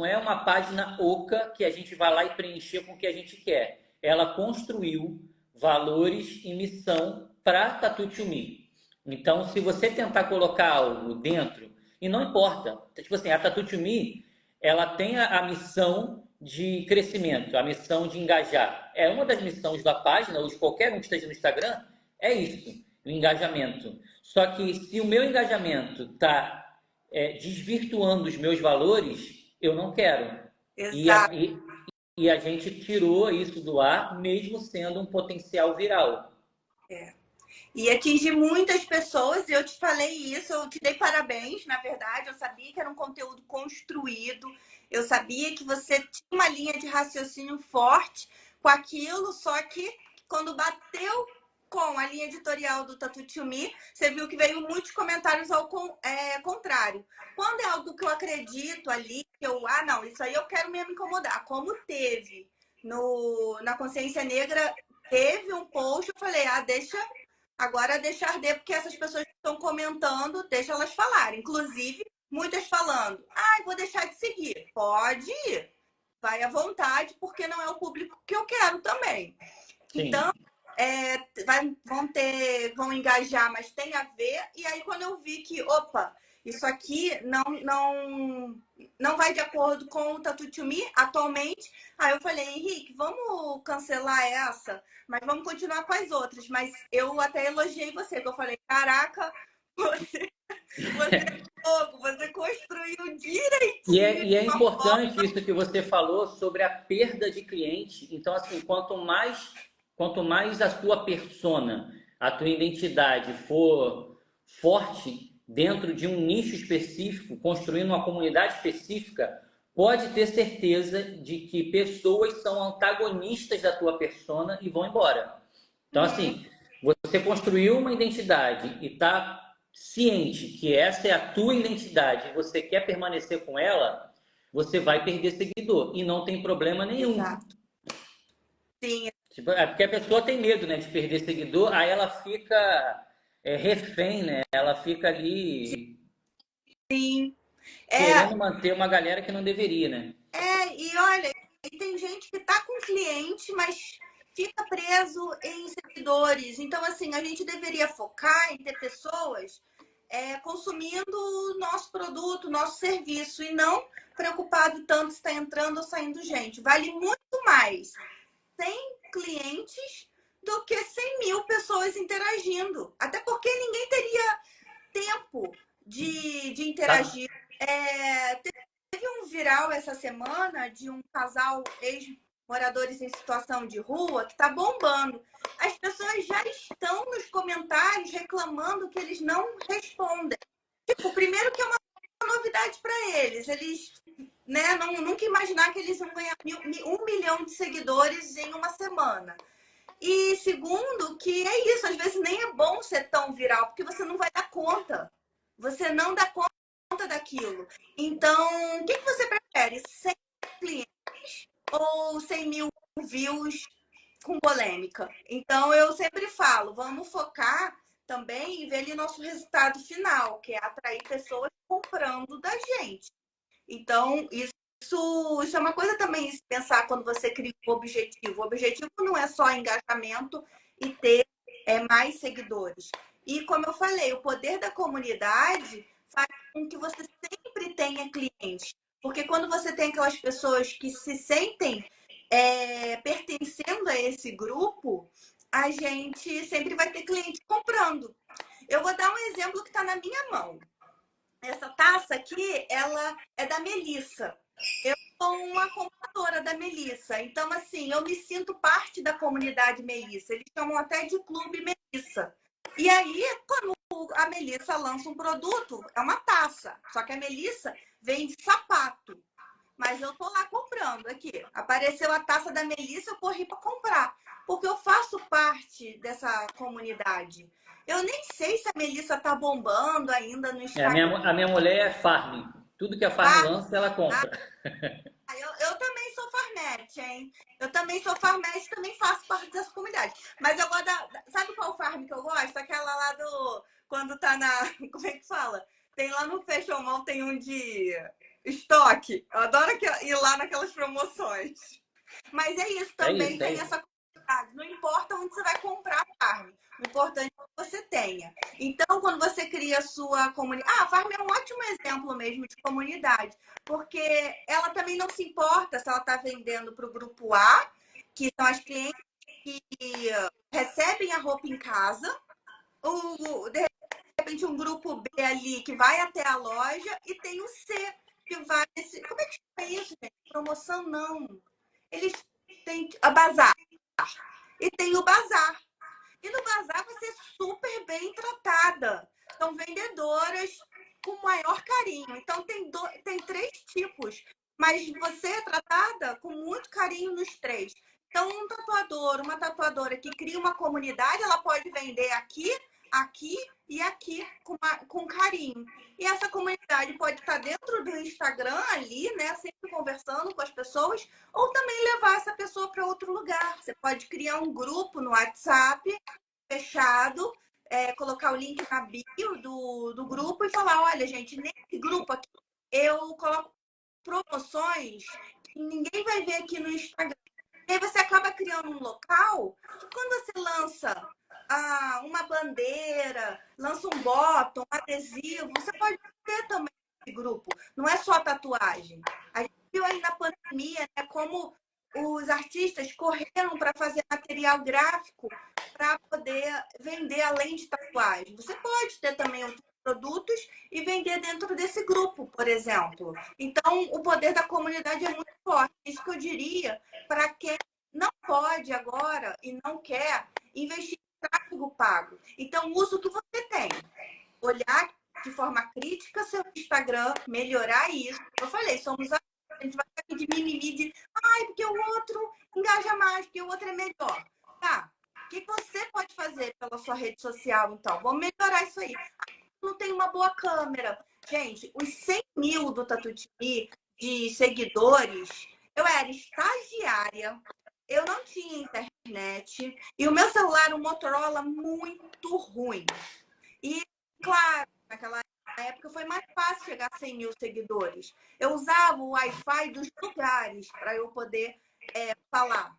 é uma página oca que a gente vai lá e preencher com o que a gente quer. Ela construiu valores e missão para Tattoo to Me. Então, se você tentar colocar algo dentro, e não importa, tipo assim, a Tattoo to Me, ela tem a missão de crescimento, a missão de engajar. É uma das missões da página, ou de qualquer um que esteja no Instagram, é isso, o engajamento. Só que se o meu engajamento está desvirtuando os meus valores, eu não quero. Exato. E a gente tirou isso do ar, mesmo sendo um potencial viral. E atingir muitas pessoas, e eu te falei isso, eu te dei parabéns, na verdade, eu sabia que era um conteúdo construído, eu sabia que você tinha uma linha de raciocínio forte com aquilo, só que quando bateu com a linha editorial do Tattoo to Me, você viu que veio muitos comentários ao contrário. Quando é algo que eu acredito ali, que não, isso aí eu quero mesmo incomodar, como teve na Consciência Negra, teve um post, eu falei, agora deixa arder, porque essas pessoas que estão comentando, deixa elas falarem. Inclusive, muitas falando, vou deixar de seguir. Pode ir, vai à vontade, porque não é o público que eu quero também. Sim. Então, vão engajar, mas tem a ver. E aí, quando eu vi que, opa, isso aqui não vai de acordo com o Tattoo to Me atualmente, aí eu falei, Henrique, vamos cancelar essa, mas vamos continuar com as outras. Mas eu até elogiei você, que eu falei, caraca, você construiu E direitinho. é importante isso que você falou sobre a perda de cliente. Então, assim, quanto mais a tua persona, a tua identidade for forte dentro de um nicho específico, construindo uma comunidade específica, pode ter certeza de que pessoas são antagonistas da tua persona e vão embora. Então, assim, você construiu uma identidade e está ciente que essa é a tua identidade e você quer permanecer com ela, você vai perder seguidor e não tem problema nenhum. Exato. Sim. Tipo, é porque a pessoa tem medo, né, de perder seguidor, aí ela fica refém, né? Ela fica ali Sim. querendo manter uma galera que não deveria, né? E olha, tem gente que tá com cliente, mas fica preso em seguidores. Então, assim, a gente deveria focar em ter pessoas consumindo o nosso produto, nosso serviço, e não preocupado tanto se está entrando ou saindo gente. Vale muito mais 100 clientes do que 100 mil pessoas interagindo. Até porque ninguém teria tempo de interagir. Teve um viral essa semana de um casal ex-moradores em situação de rua que está bombando. As pessoas já estão nos comentários reclamando que eles não respondem. Tipo, primeiro que é uma novidade para eles. Eles nunca imaginar que eles vão ganhar 1 milhão de seguidores em uma semana. E segundo, que é isso, às vezes nem é bom ser tão viral, porque você não vai dar conta. Você não dá conta daquilo. Então, o que você prefere? 100 clientes ou 100 mil views com polêmica? Então, eu sempre falo, vamos focar também em ver ali nosso resultado final, que é atrair pessoas comprando da gente. Então, isso é uma coisa também se pensar quando você cria um objetivo. O objetivo não é só engajamento e ter mais seguidores. E como eu falei, o poder da comunidade faz com que você sempre tenha clientes. Porque quando você tem aquelas pessoas que se sentem pertencendo a esse grupo, a gente sempre vai ter cliente comprando. Eu vou dar um exemplo que está na minha mão. Essa taça aqui, ela é da Melissa. Eu sou uma compradora da Melissa. Então, assim, eu me sinto parte da comunidade Melissa. Eles chamam até de Clube Melissa. E aí, quando a Melissa lança um produto, é uma taça. Só que a Melissa vende sapato. Mas eu tô lá comprando aqui. Apareceu a taça da Melissa, eu corri para comprar. Porque eu faço parte dessa comunidade. Eu nem sei se a Melissa tá bombando ainda no Instagram. A minha mulher é farm. Tudo que a farm lança, ela compra. Eu também sou farmete, hein? Eu também sou farmete e também faço parte dessa comunidade. Mas eu gosto Sabe qual farm que eu gosto? Aquela lá do... Quando tá na... Como é que fala? Tem lá no Fashion Mall, tem um de estoque. Eu adoro ir lá naquelas promoções. Mas é isso, também tem essa comunidade. Não importa onde você vai comprar a farm. O importante é que você tenha. Então, quando você cria a sua comunidade... a farm é um ótimo exemplo mesmo de comunidade. Porque ela também não se importa se ela está vendendo para o grupo A, que são as clientes que recebem a roupa em casa, de repente um grupo B ali que vai até a loja, e tem o C que vai... Como é que chama isso, gente? Promoção não. Eles têm a bazar. E tem o bazar. E no bazar vai ser super bem tratada. São vendedoras com maior carinho. Então, tem 3 tipos, mas você é tratada com muito carinho nos 3. Então, um tatuador, uma tatuadora que cria uma comunidade, ela pode vender aqui, aqui e aqui com carinho. E essa comunidade pode estar dentro do Instagram ali, né, sempre conversando com as pessoas, ou também levar essa pessoa para outro lugar. Você pode criar um grupo no WhatsApp fechado, colocar o link na bio do grupo e falar, olha, gente, nesse grupo aqui eu coloco promoções que ninguém vai ver aqui no Instagram. E aí você acaba criando um local que quando você lança uma bandeira, lança um bottom, um adesivo, você pode ter também esse grupo. Não é só tatuagem. A gente viu aí na pandemia, né, como os artistas correram para fazer material gráfico para poder vender além de tatuagem. Você pode ter também outros produtos e vender dentro desse grupo, por exemplo. Então, o poder da comunidade é muito forte. Isso que eu diria para quem não pode agora e não quer investir em tráfego pago. Então, use o que você tem. Olhar de forma crítica seu Instagram, melhorar isso. Eu falei, somos a gente vai ficar de mimimi de porque o outro engaja mais, porque o outro é melhor. Tá. O que você pode fazer pela sua rede social, então? Vamos melhorar isso aí. Não tem uma boa câmera. Gente, os 100 mil do Tatutimi de seguidores, eu era estagiária, eu não tinha internet, e o meu celular, um Motorola muito ruim. E, claro, naquela época foi mais fácil chegar a 100 mil seguidores. Eu usava o Wi-Fi dos lugares para eu poder falar.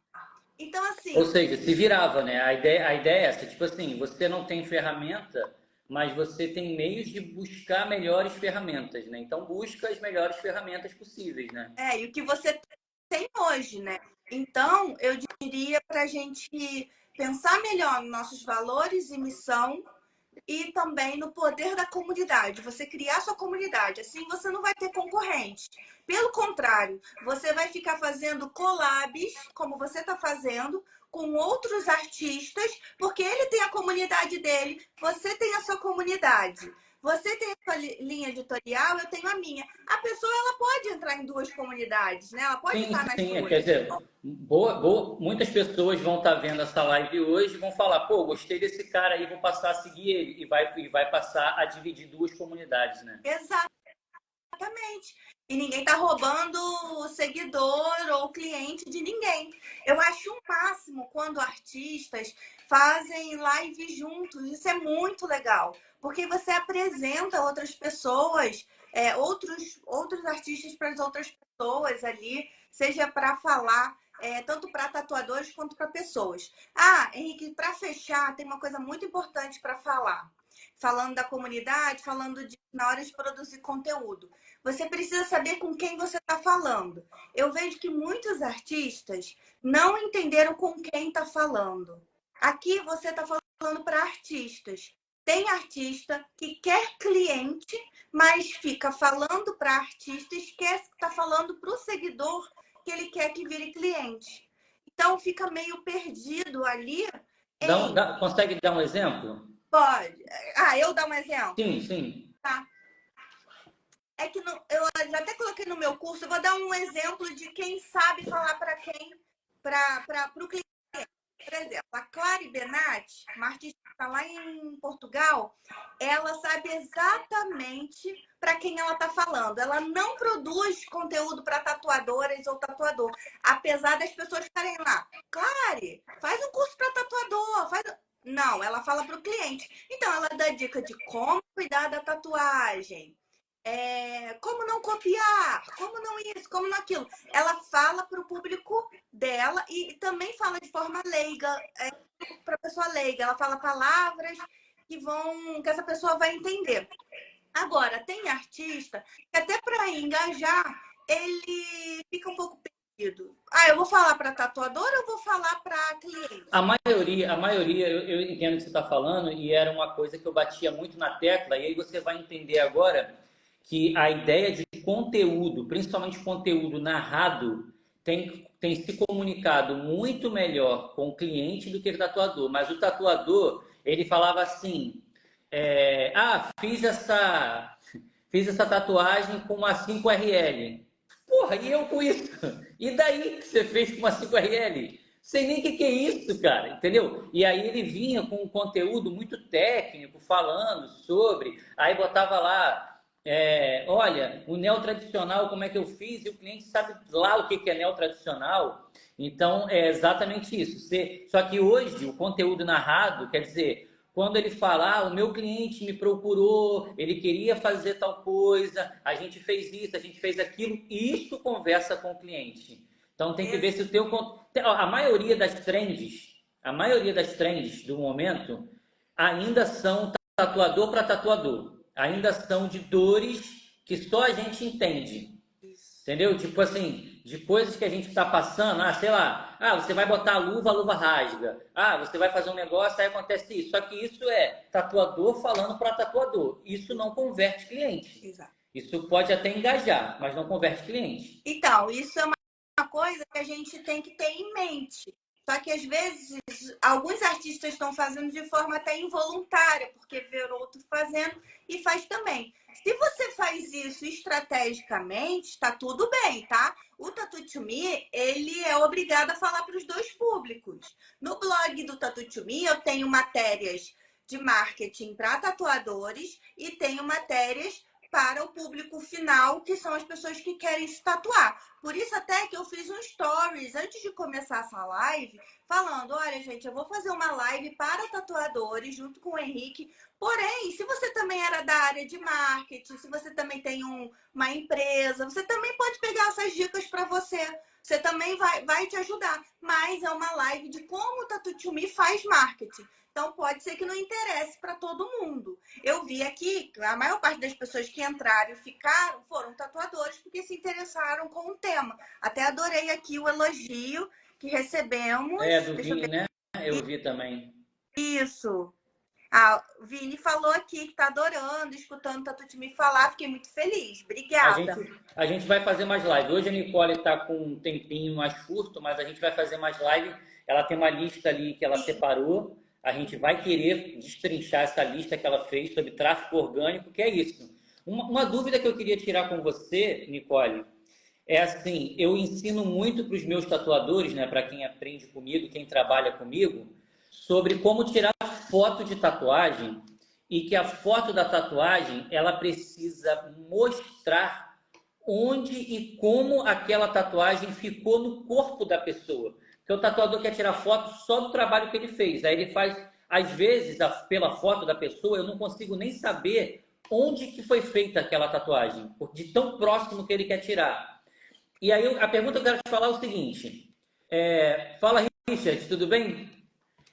Então, assim... Ou seja, se virava, né? A ideia é essa, tipo assim, você não tem ferramenta, mas você tem meios de buscar melhores ferramentas, né? Então, busca as melhores ferramentas possíveis, né? E o que você tem hoje, né? Então, eu diria para a gente pensar melhor nos nossos valores e missão e também no poder da comunidade. Você criar sua comunidade, assim você não vai ter concorrente. Pelo contrário, você vai ficar fazendo collabs, como você está fazendo, com outros artistas, porque ele tem a comunidade dele, você tem a sua comunidade. Você tem a sua linha editorial, eu tenho a minha. A pessoa ela pode entrar em duas comunidades, né? Ela pode Sim, estar nas sim, duas. quer dizer, muitas pessoas vão estar vendo essa live hoje e vão falar, pô, gostei desse cara aí, vou passar a seguir ele, e vai passar a dividir duas comunidades, né? Exatamente. E ninguém tá roubando o seguidor ou cliente de ninguém. Eu acho o máximo quando artistas fazem live juntos. Isso é muito legal. Porque você apresenta outras pessoas, outros artistas para as outras pessoas ali, seja para falar, tanto para tatuadores quanto para pessoas. Henrique, para fechar, tem uma coisa muito importante para falar. Falando da comunidade, falando na hora de produzir conteúdo. Você precisa saber com quem você está falando. Eu vejo que muitos artistas não entenderam com quem está falando. Aqui você está falando para artistas. Tem artista que quer cliente, mas fica falando para artista e esquece que está falando para o seguidor que ele quer que vire cliente. Então fica meio perdido ali. Consegue dar um exemplo? Pode. Eu dar um exemplo? Sim, sim. Tá. É que eu já até coloquei no meu curso, eu vou dar um exemplo de quem sabe falar para quem, para o cliente. Por exemplo, a Clary Benatti, uma artista que está lá em Portugal, ela sabe exatamente para quem ela está falando. Ela não produz conteúdo para tatuadoras ou tatuador, apesar das pessoas ficarem lá. Clary, faz um curso para tatuador, Não, ela fala para o cliente. Então, ela dá dica de como cuidar da tatuagem, como não copiar, como não isso, como não aquilo. Ela fala para o público dela e também fala de forma leiga, para a pessoa leiga. Ela fala palavras que essa pessoa vai entender. Agora, tem artista que até para engajar, ele fica um pouco perdido. Eu vou falar para tatuador ou eu vou falar para cliente? A maioria eu entendo o que você está falando e era uma coisa que eu batia muito na tecla e aí você vai entender agora que a ideia de conteúdo, principalmente conteúdo narrado, tem se comunicado muito melhor com o cliente do que o tatuador. Mas o tatuador, ele falava assim, fiz essa tatuagem com uma 5RL. Porra, e eu com isso? E daí que você fez com uma 5RL? Sei nem o que é isso, cara, entendeu? E aí ele vinha com um conteúdo muito técnico, falando sobre, aí botava lá, olha, o neotradicional, como é que eu fiz? E o cliente sabe lá o que é neotradicional. Então, é exatamente isso. Só que hoje, o conteúdo narrado, quer dizer, quando ele fala, o meu cliente me procurou, ele queria fazer tal coisa, a gente fez isso, a gente fez aquilo, e isso conversa com o cliente. Então tem que ver se o teu... A maioria das trends a maioria das trends do momento ainda são tatuador para tatuador. Ainda são de dores que só a gente entende. Entendeu? Tipo assim, de coisas que a gente está passando, sei lá, você vai botar a luva rasga. Você vai fazer um negócio, aí acontece isso. Só que isso é tatuador falando para tatuador. Isso não converte cliente. Exato. Isso pode até engajar, mas não converte cliente. Então, isso é uma coisa que a gente tem que ter em mente. Só que às vezes alguns artistas estão fazendo de forma até involuntária, porque vê outro fazendo e faz também. Se você faz isso estrategicamente, está tudo bem, tá? O Tattoo to Me, ele é obrigado a falar para os dois públicos. No blog do Tattoo to Me, eu tenho matérias de marketing para tatuadores e tenho matérias para o público final, que são as pessoas que querem se tatuar. Por isso até que eu fiz um stories antes de começar essa live, falando, olha, gente, eu vou fazer uma live para tatuadores junto com o Henrique. Porém, se você também era da área de marketing, se você também tem uma empresa, você também pode pegar essas dicas para você. Você também vai te ajudar. Mas é uma live de como o Tattoo to Me faz marketing. Então, pode ser que não interesse para todo mundo. Eu vi aqui que a maior parte das pessoas que entraram e ficaram foram tatuadores porque se interessaram com o tema. Até adorei aqui o elogio que recebemos. Do Vini, né? Eu vi também. Isso. O Vini falou aqui que está adorando, escutando o Tattoo to Me falar. Fiquei muito feliz. Obrigada. A gente vai fazer mais live. Hoje a Nicole está com um tempinho mais curto, mas a gente vai fazer mais live. Ela tem uma lista ali que ela separou. A gente vai querer destrinchar essa lista que ela fez sobre tráfego orgânico, que é isso. Uma dúvida que eu queria tirar com você, Nicole, é assim, eu ensino muito para os meus tatuadores, né, para quem aprende comigo, quem trabalha comigo, sobre como tirar foto de tatuagem e que a foto da tatuagem, ela precisa mostrar onde e como aquela tatuagem ficou no corpo da pessoa. Porque o tatuador quer tirar foto só do trabalho que ele fez. Aí ele faz, às vezes, pela foto da pessoa, eu não consigo nem saber onde que foi feita aquela tatuagem, de tão próximo que ele quer tirar. E aí a pergunta que eu quero te falar é o seguinte. Fala, Richard, tudo bem?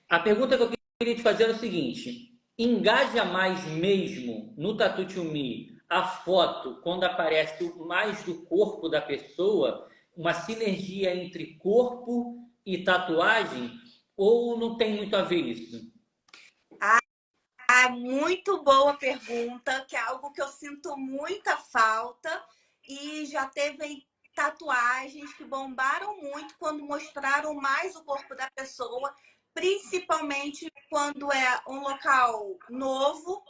A pergunta que eu queria te fazer é o seguinte. Engaja mais mesmo no Tattoo to Me a foto quando aparece mais do corpo da pessoa, uma sinergia entre corpo e tatuagem, ou não tem muito a ver isso? Muito boa pergunta, que é algo que eu sinto muita falta e já teve tatuagens que bombaram muito quando mostraram mais o corpo da pessoa, principalmente quando é um local novo,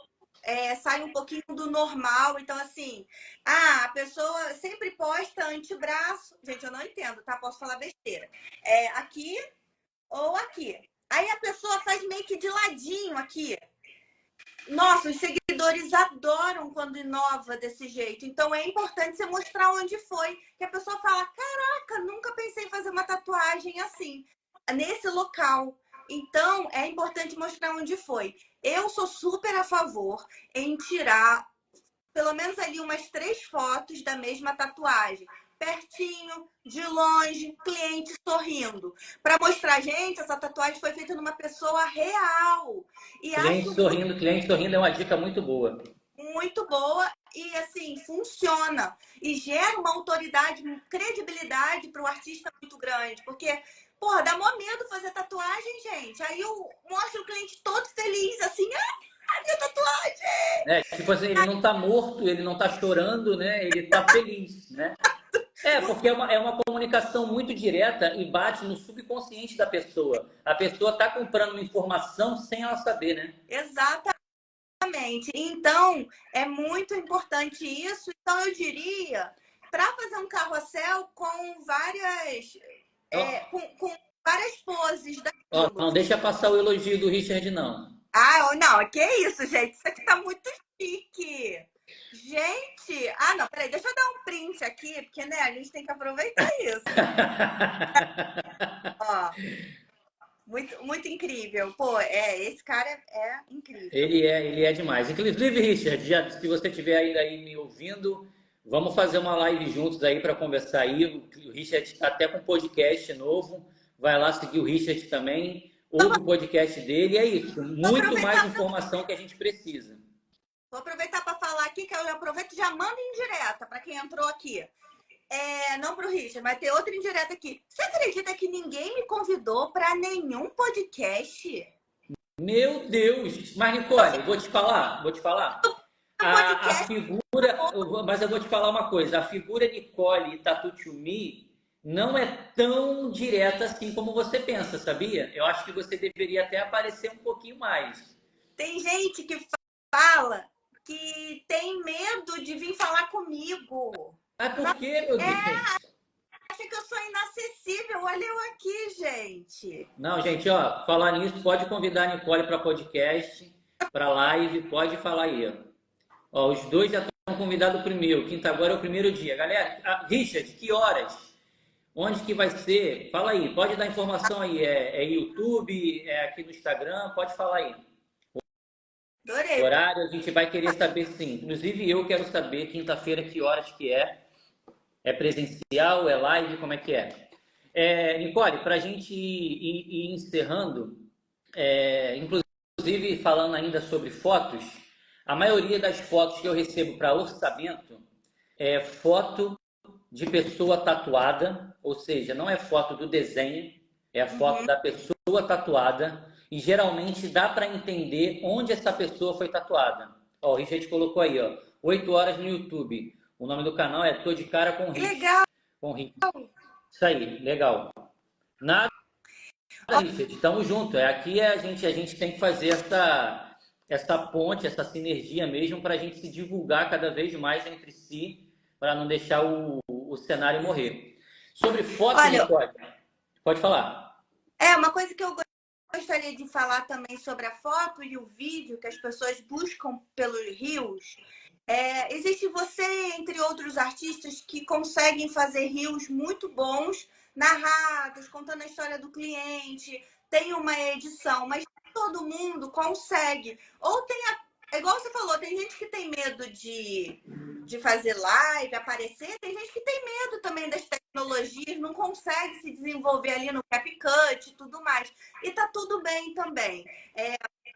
sai um pouquinho do normal. Então, assim, a pessoa sempre posta antebraço. Gente, eu não entendo, tá? Posso falar besteira. Aqui ou aqui. Aí a pessoa faz meio que de ladinho aqui. Nossa, os seguidores adoram quando inova desse jeito. Então, é importante você mostrar onde foi. Que a pessoa fala, caraca, nunca pensei em fazer uma tatuagem assim, nesse local. Então, é importante mostrar onde foi. Eu sou super a favor em tirar pelo menos ali umas 3 fotos da mesma tatuagem. Pertinho, de longe, cliente sorrindo. Para mostrar, gente, essa tatuagem foi feita numa pessoa real. E cliente sorrindo é uma dica muito boa. Muito boa e, assim, funciona. E gera uma autoridade, credibilidade para o artista muito grande. Porque, porra, dá mó medo fazer tatuagem, gente. Aí eu mostro o cliente todo feliz, assim, minha tatuagem! Tipo assim, ele não tá morto, ele não tá chorando, né? Ele tá feliz, né? Porque é uma comunicação muito direta e bate no subconsciente da pessoa. A pessoa tá comprando uma informação sem ela saber, né? Exatamente. Então, é muito importante isso. Então, eu diria, para fazer um carrossel com várias, com várias poses daquilo. Não deixa passar o elogio do Richard, não. Não, que isso, gente? Isso aqui tá muito chique. Gente, não, peraí, deixa eu dar um print aqui, porque, né, a gente tem que aproveitar isso. Ó, muito, muito incrível. Pô, esse cara é incrível. Ele é demais. Inclusive, Richard, se você estiver aí me ouvindo, vamos fazer uma live juntos aí para conversar aí. O Richard está até com um podcast novo. Vai lá seguir o Richard também. ouve o podcast dele, e é isso. Vou Muito mais aproveitar, informação que a gente precisa. vou aproveitar para falar aqui, que eu já aproveito e já mando indireta para quem entrou aqui. Não para o Richard, vai ter outra indireta aqui. Você acredita que ninguém me convidou para nenhum podcast? Meu Deus! Mas, Nicole, vou te falar. A Podcast. figura, mas eu vou te falar uma coisa, a figura Nicole e Tatu to Me não é tão direta assim como você pensa, sabia? Eu acho que você deveria até aparecer um pouquinho mais. Tem gente que fala que tem medo de vir falar comigo. Mas por que, meu Deus? Acha que eu sou inacessível. Olha eu aqui, gente. Não, gente, ó, falar nisso, pode convidar a Nicole para podcast, para live, pode falar aí. Ó, os dois já estão convidados primeiro, quinta agora é o primeiro dia. Galera, Richard, que horas? Onde que vai ser? Fala aí, pode dar informação aí. É YouTube, é aqui no Instagram, pode falar aí. Adorei. Horário, a gente vai querer saber sim. Inclusive eu quero saber quinta-feira que horas que é. É presencial, é live, como é que é? Nicole, para a gente ir encerrando, inclusive falando ainda sobre fotos, a maioria das fotos que eu recebo para orçamento é foto de pessoa tatuada, ou seja, não é foto do desenho, é a foto da pessoa tatuada, e geralmente dá para entender onde essa pessoa foi tatuada. Ó, o Richard colocou aí, ó, 8 horas no YouTube. O nome do canal é Tô de Cara com Richard. Legal. Com Richard. Isso aí, legal. Nada, Richard, estamos juntos. Aqui a gente tem que fazer essa ponte, essa sinergia mesmo para a gente se divulgar cada vez mais entre si, para não deixar o cenário morrer. Sobre foto, Olha, Nicole, pode falar. Uma coisa que eu gostaria de falar também sobre a foto e o vídeo que as pessoas buscam pelos rios. Existe você, entre outros artistas, que conseguem fazer rios muito bons, narrados, contando a história do cliente, tem uma edição, mas todo mundo consegue. Ou igual você falou, tem gente que tem medo de fazer live, aparecer, tem gente que tem medo também das tecnologias, não consegue se desenvolver ali no CapCut e tudo mais. E tá tudo bem também.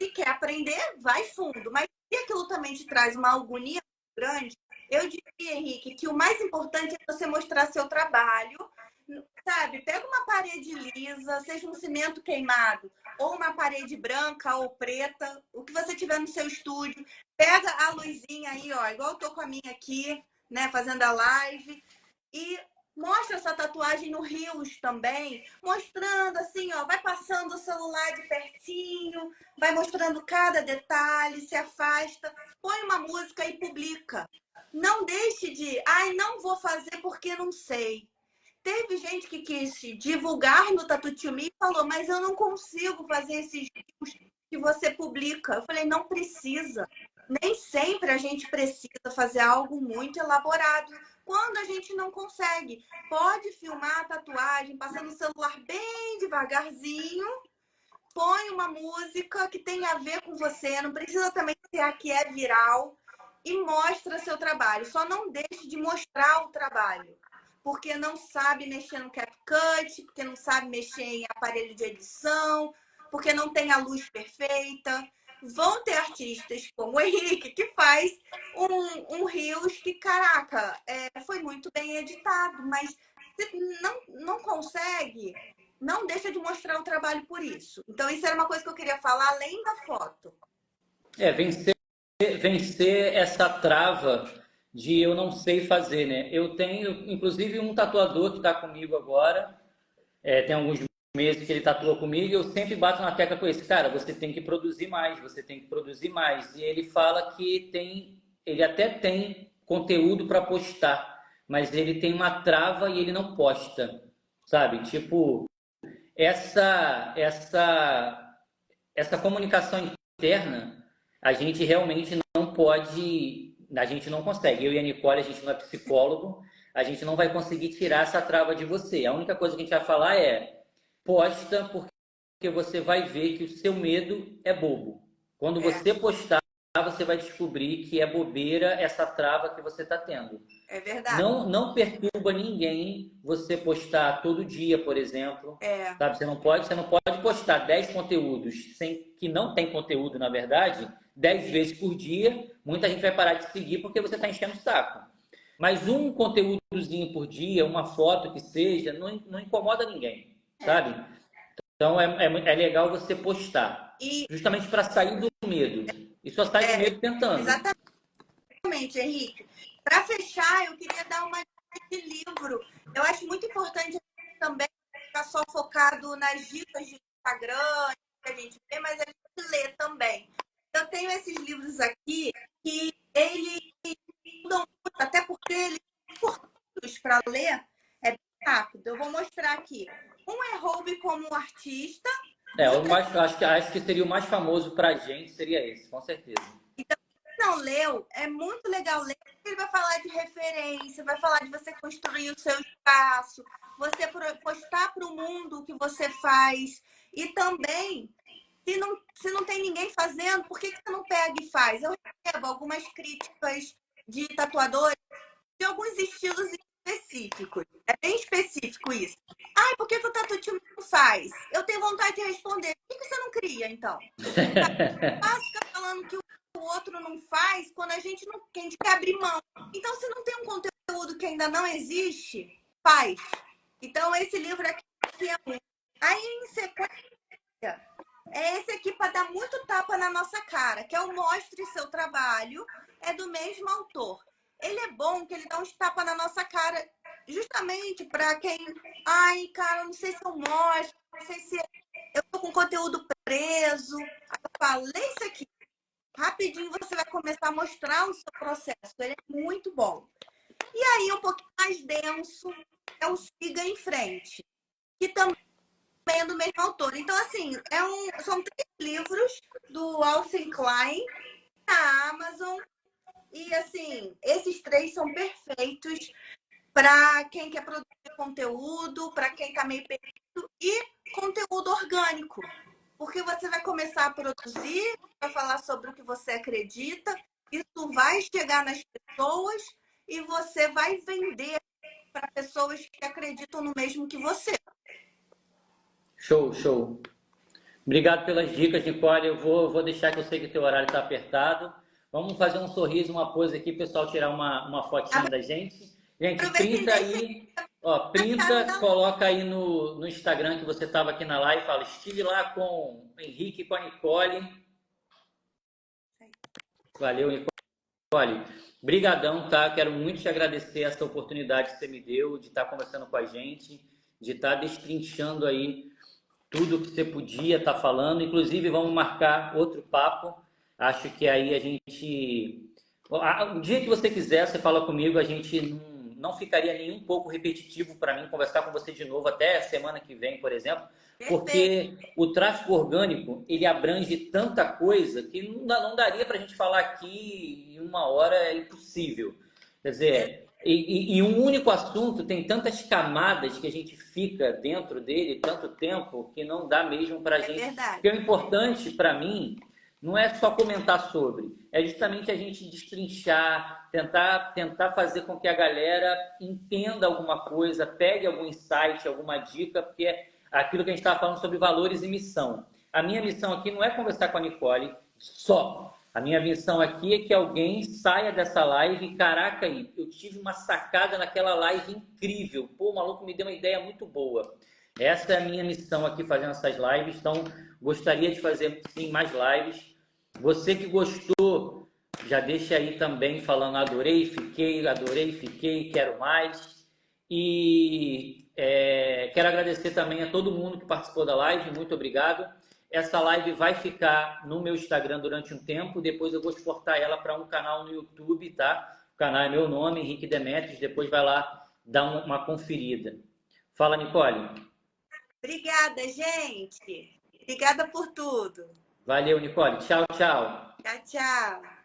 Se quer aprender, vai fundo. Mas se aquilo também te traz uma agonia grande, eu diria, Henrique, que o mais importante é você mostrar seu trabalho, sabe? Pega uma parede lisa, seja um cimento queimado, ou uma parede branca ou preta, o que você tiver no seu estúdio, pega a luzinha aí, ó, igual eu tô com a minha aqui, né, fazendo a live, e mostra essa tatuagem no Reels também, mostrando assim, ó, vai passando o celular de pertinho, vai mostrando cada detalhe, se afasta, põe uma música e publica. Não deixe de, não vou fazer porque não sei. Teve gente que quis divulgar no Tatu to Me e falou, mas eu não consigo fazer esses vídeos que você publica. Eu falei, não precisa. Nem sempre a gente precisa fazer algo muito elaborado. Quando a gente não consegue, pode filmar a tatuagem passando o celular bem devagarzinho, põe uma música que tem a ver com você, não precisa também ser a que é viral, e mostra seu trabalho. Só não deixe de mostrar o trabalho, porque não sabe mexer no CapCut, porque não sabe mexer em aparelho de edição, porque não tem a luz perfeita. Vão ter artistas como o Henrique, que faz um Reels que, caraca, foi muito bem editado, mas se não consegue, não deixa de mostrar o trabalho por isso. Então, isso era uma coisa que eu queria falar, além da foto. Vencer essa trava de eu não sei fazer, né? Eu tenho, inclusive, um tatuador que está comigo agora, tem alguns meses que ele tatua comigo, e eu sempre bato na tecla com esse cara, você tem que produzir mais, você tem que produzir mais. E ele fala que ele até tem conteúdo para postar, mas ele tem uma trava e ele não posta, sabe? Tipo, essa comunicação interna, a gente realmente não pode, a gente não consegue. Eu e a Nicole, a gente não é psicólogo, a gente não vai conseguir tirar essa trava de você. A única coisa que a gente vai falar é posta, porque você vai ver que o seu medo é bobo. Quando você postar, você vai descobrir que é bobeira essa trava que você está tendo. É verdade. Não perturba ninguém você postar todo dia, por exemplo. Sabe? Você não pode postar 10 conteúdos que não tem conteúdo, na verdade, 10 vezes por dia. Muita gente vai parar de seguir porque você está enchendo o saco. Mas um conteúdozinho por dia, uma foto que seja, não incomoda ninguém, sabe? Então é legal você postar, justamente para sair do medo. E só sai do medo tentando. Exatamente, Henrique. Para fechar, eu queria dar uma dica de livro. Eu acho muito importante também ficar só focado nas dicas de Instagram, que a gente vê, mas a gente lê também. Eu tenho esses livros aqui que eles mudam muito, até porque eles são curtos para ler, é bem rápido. Eu vou mostrar aqui. Um é Roube como Artista. Acho que seria o mais famoso para a gente, seria esse, com certeza. Então, se não leu, é muito legal ler. Ele vai falar de referência, vai falar de você construir o seu espaço, você postar para o mundo o que você faz. E também, se não tem ninguém fazendo, por que você não pega e faz? Eu recebo algumas críticas de tatuadores de alguns estilos específicos. É bem específico isso. Ai, por que o Tatu Tio não faz? Eu tenho vontade de responder. Por que você não cria, então? Fica falando que o outro não faz quando a gente quer abrir mão. Então, se não tem um conteúdo que ainda não existe, faz. Então, esse livro aqui é um. Aí, em sequência, é esse aqui para dar muito tapa na nossa cara, que é o Mostre Seu Trabalho, é do mesmo autor. Ele é bom que ele dá uns tapas na nossa cara, justamente para quem... Ai, cara, não sei se eu mostro, não sei se eu tô com conteúdo preso. Aí eu falo, lê isso aqui. Rapidinho você vai começar a mostrar o seu processo. Ele é muito bom. E aí, um pouquinho mais denso, é o Siga em Frente, que também é do mesmo autor. Então, assim, são 3 livros do Alcin Klein na Amazon. E, assim, esses 3 são perfeitos para quem quer produzir conteúdo, para quem está meio perdido, e conteúdo orgânico. Porque você vai começar a produzir, vai falar sobre o que você acredita, isso vai chegar nas pessoas e você vai vender para pessoas que acreditam no mesmo que você. Show, show. Obrigado pelas dicas, Nicole. Eu vou deixar, que eu sei que o teu horário está apertado. Vamos fazer um sorriso, uma pose aqui, pessoal, tirar uma fotinha da gente. Gente, printa aí, ó, printa, coloca aí no Instagram que você estava aqui na live, fala, estive lá com o Henrique e com a Nicole. Valeu, Nicole. Brigadão, tá? Quero muito te agradecer essa oportunidade que você me deu de estar conversando com a gente, de estar destrinchando aí tudo que você podia estar falando. Inclusive, vamos marcar outro papo. Acho que aí a gente... O dia que você quiser, você fala comigo, a gente não ficaria nem um pouco repetitivo para mim conversar com você de novo até semana que vem, por exemplo, porque o tráfego orgânico, ele abrange tanta coisa que não daria para a gente falar aqui em 1 hora, é impossível. Quer dizer, e um único assunto tem tantas camadas que a gente fica dentro dele tanto tempo que não dá mesmo para a gente. Verdade. Porque o importante para mim não é só comentar sobre, é justamente a gente destrinchar, tentar fazer com que a galera entenda alguma coisa, pegue algum insight, alguma dica, porque é aquilo que a gente estava falando sobre valores e missão. A minha missão aqui não é conversar com a Nicole só. A minha missão aqui é que alguém saia dessa live e, caraca, aí, eu tive uma sacada naquela live incrível. Pô, o maluco me deu uma ideia muito boa. Essa é a minha missão aqui fazendo essas lives, então gostaria de fazer sim mais lives. Você que gostou, já deixa aí também falando adorei, fiquei, quero mais. E quero agradecer também a todo mundo que participou da live, muito obrigado. Essa live vai ficar no meu Instagram durante um tempo, depois eu vou exportar ela para um canal no YouTube, tá? O canal é meu nome, Henrique Demetrios, depois vai lá dar uma conferida. Fala, Nicole. Obrigada, gente. Obrigada por tudo. Valeu, Nicole. Tchau, tchau. Tchau, tchau.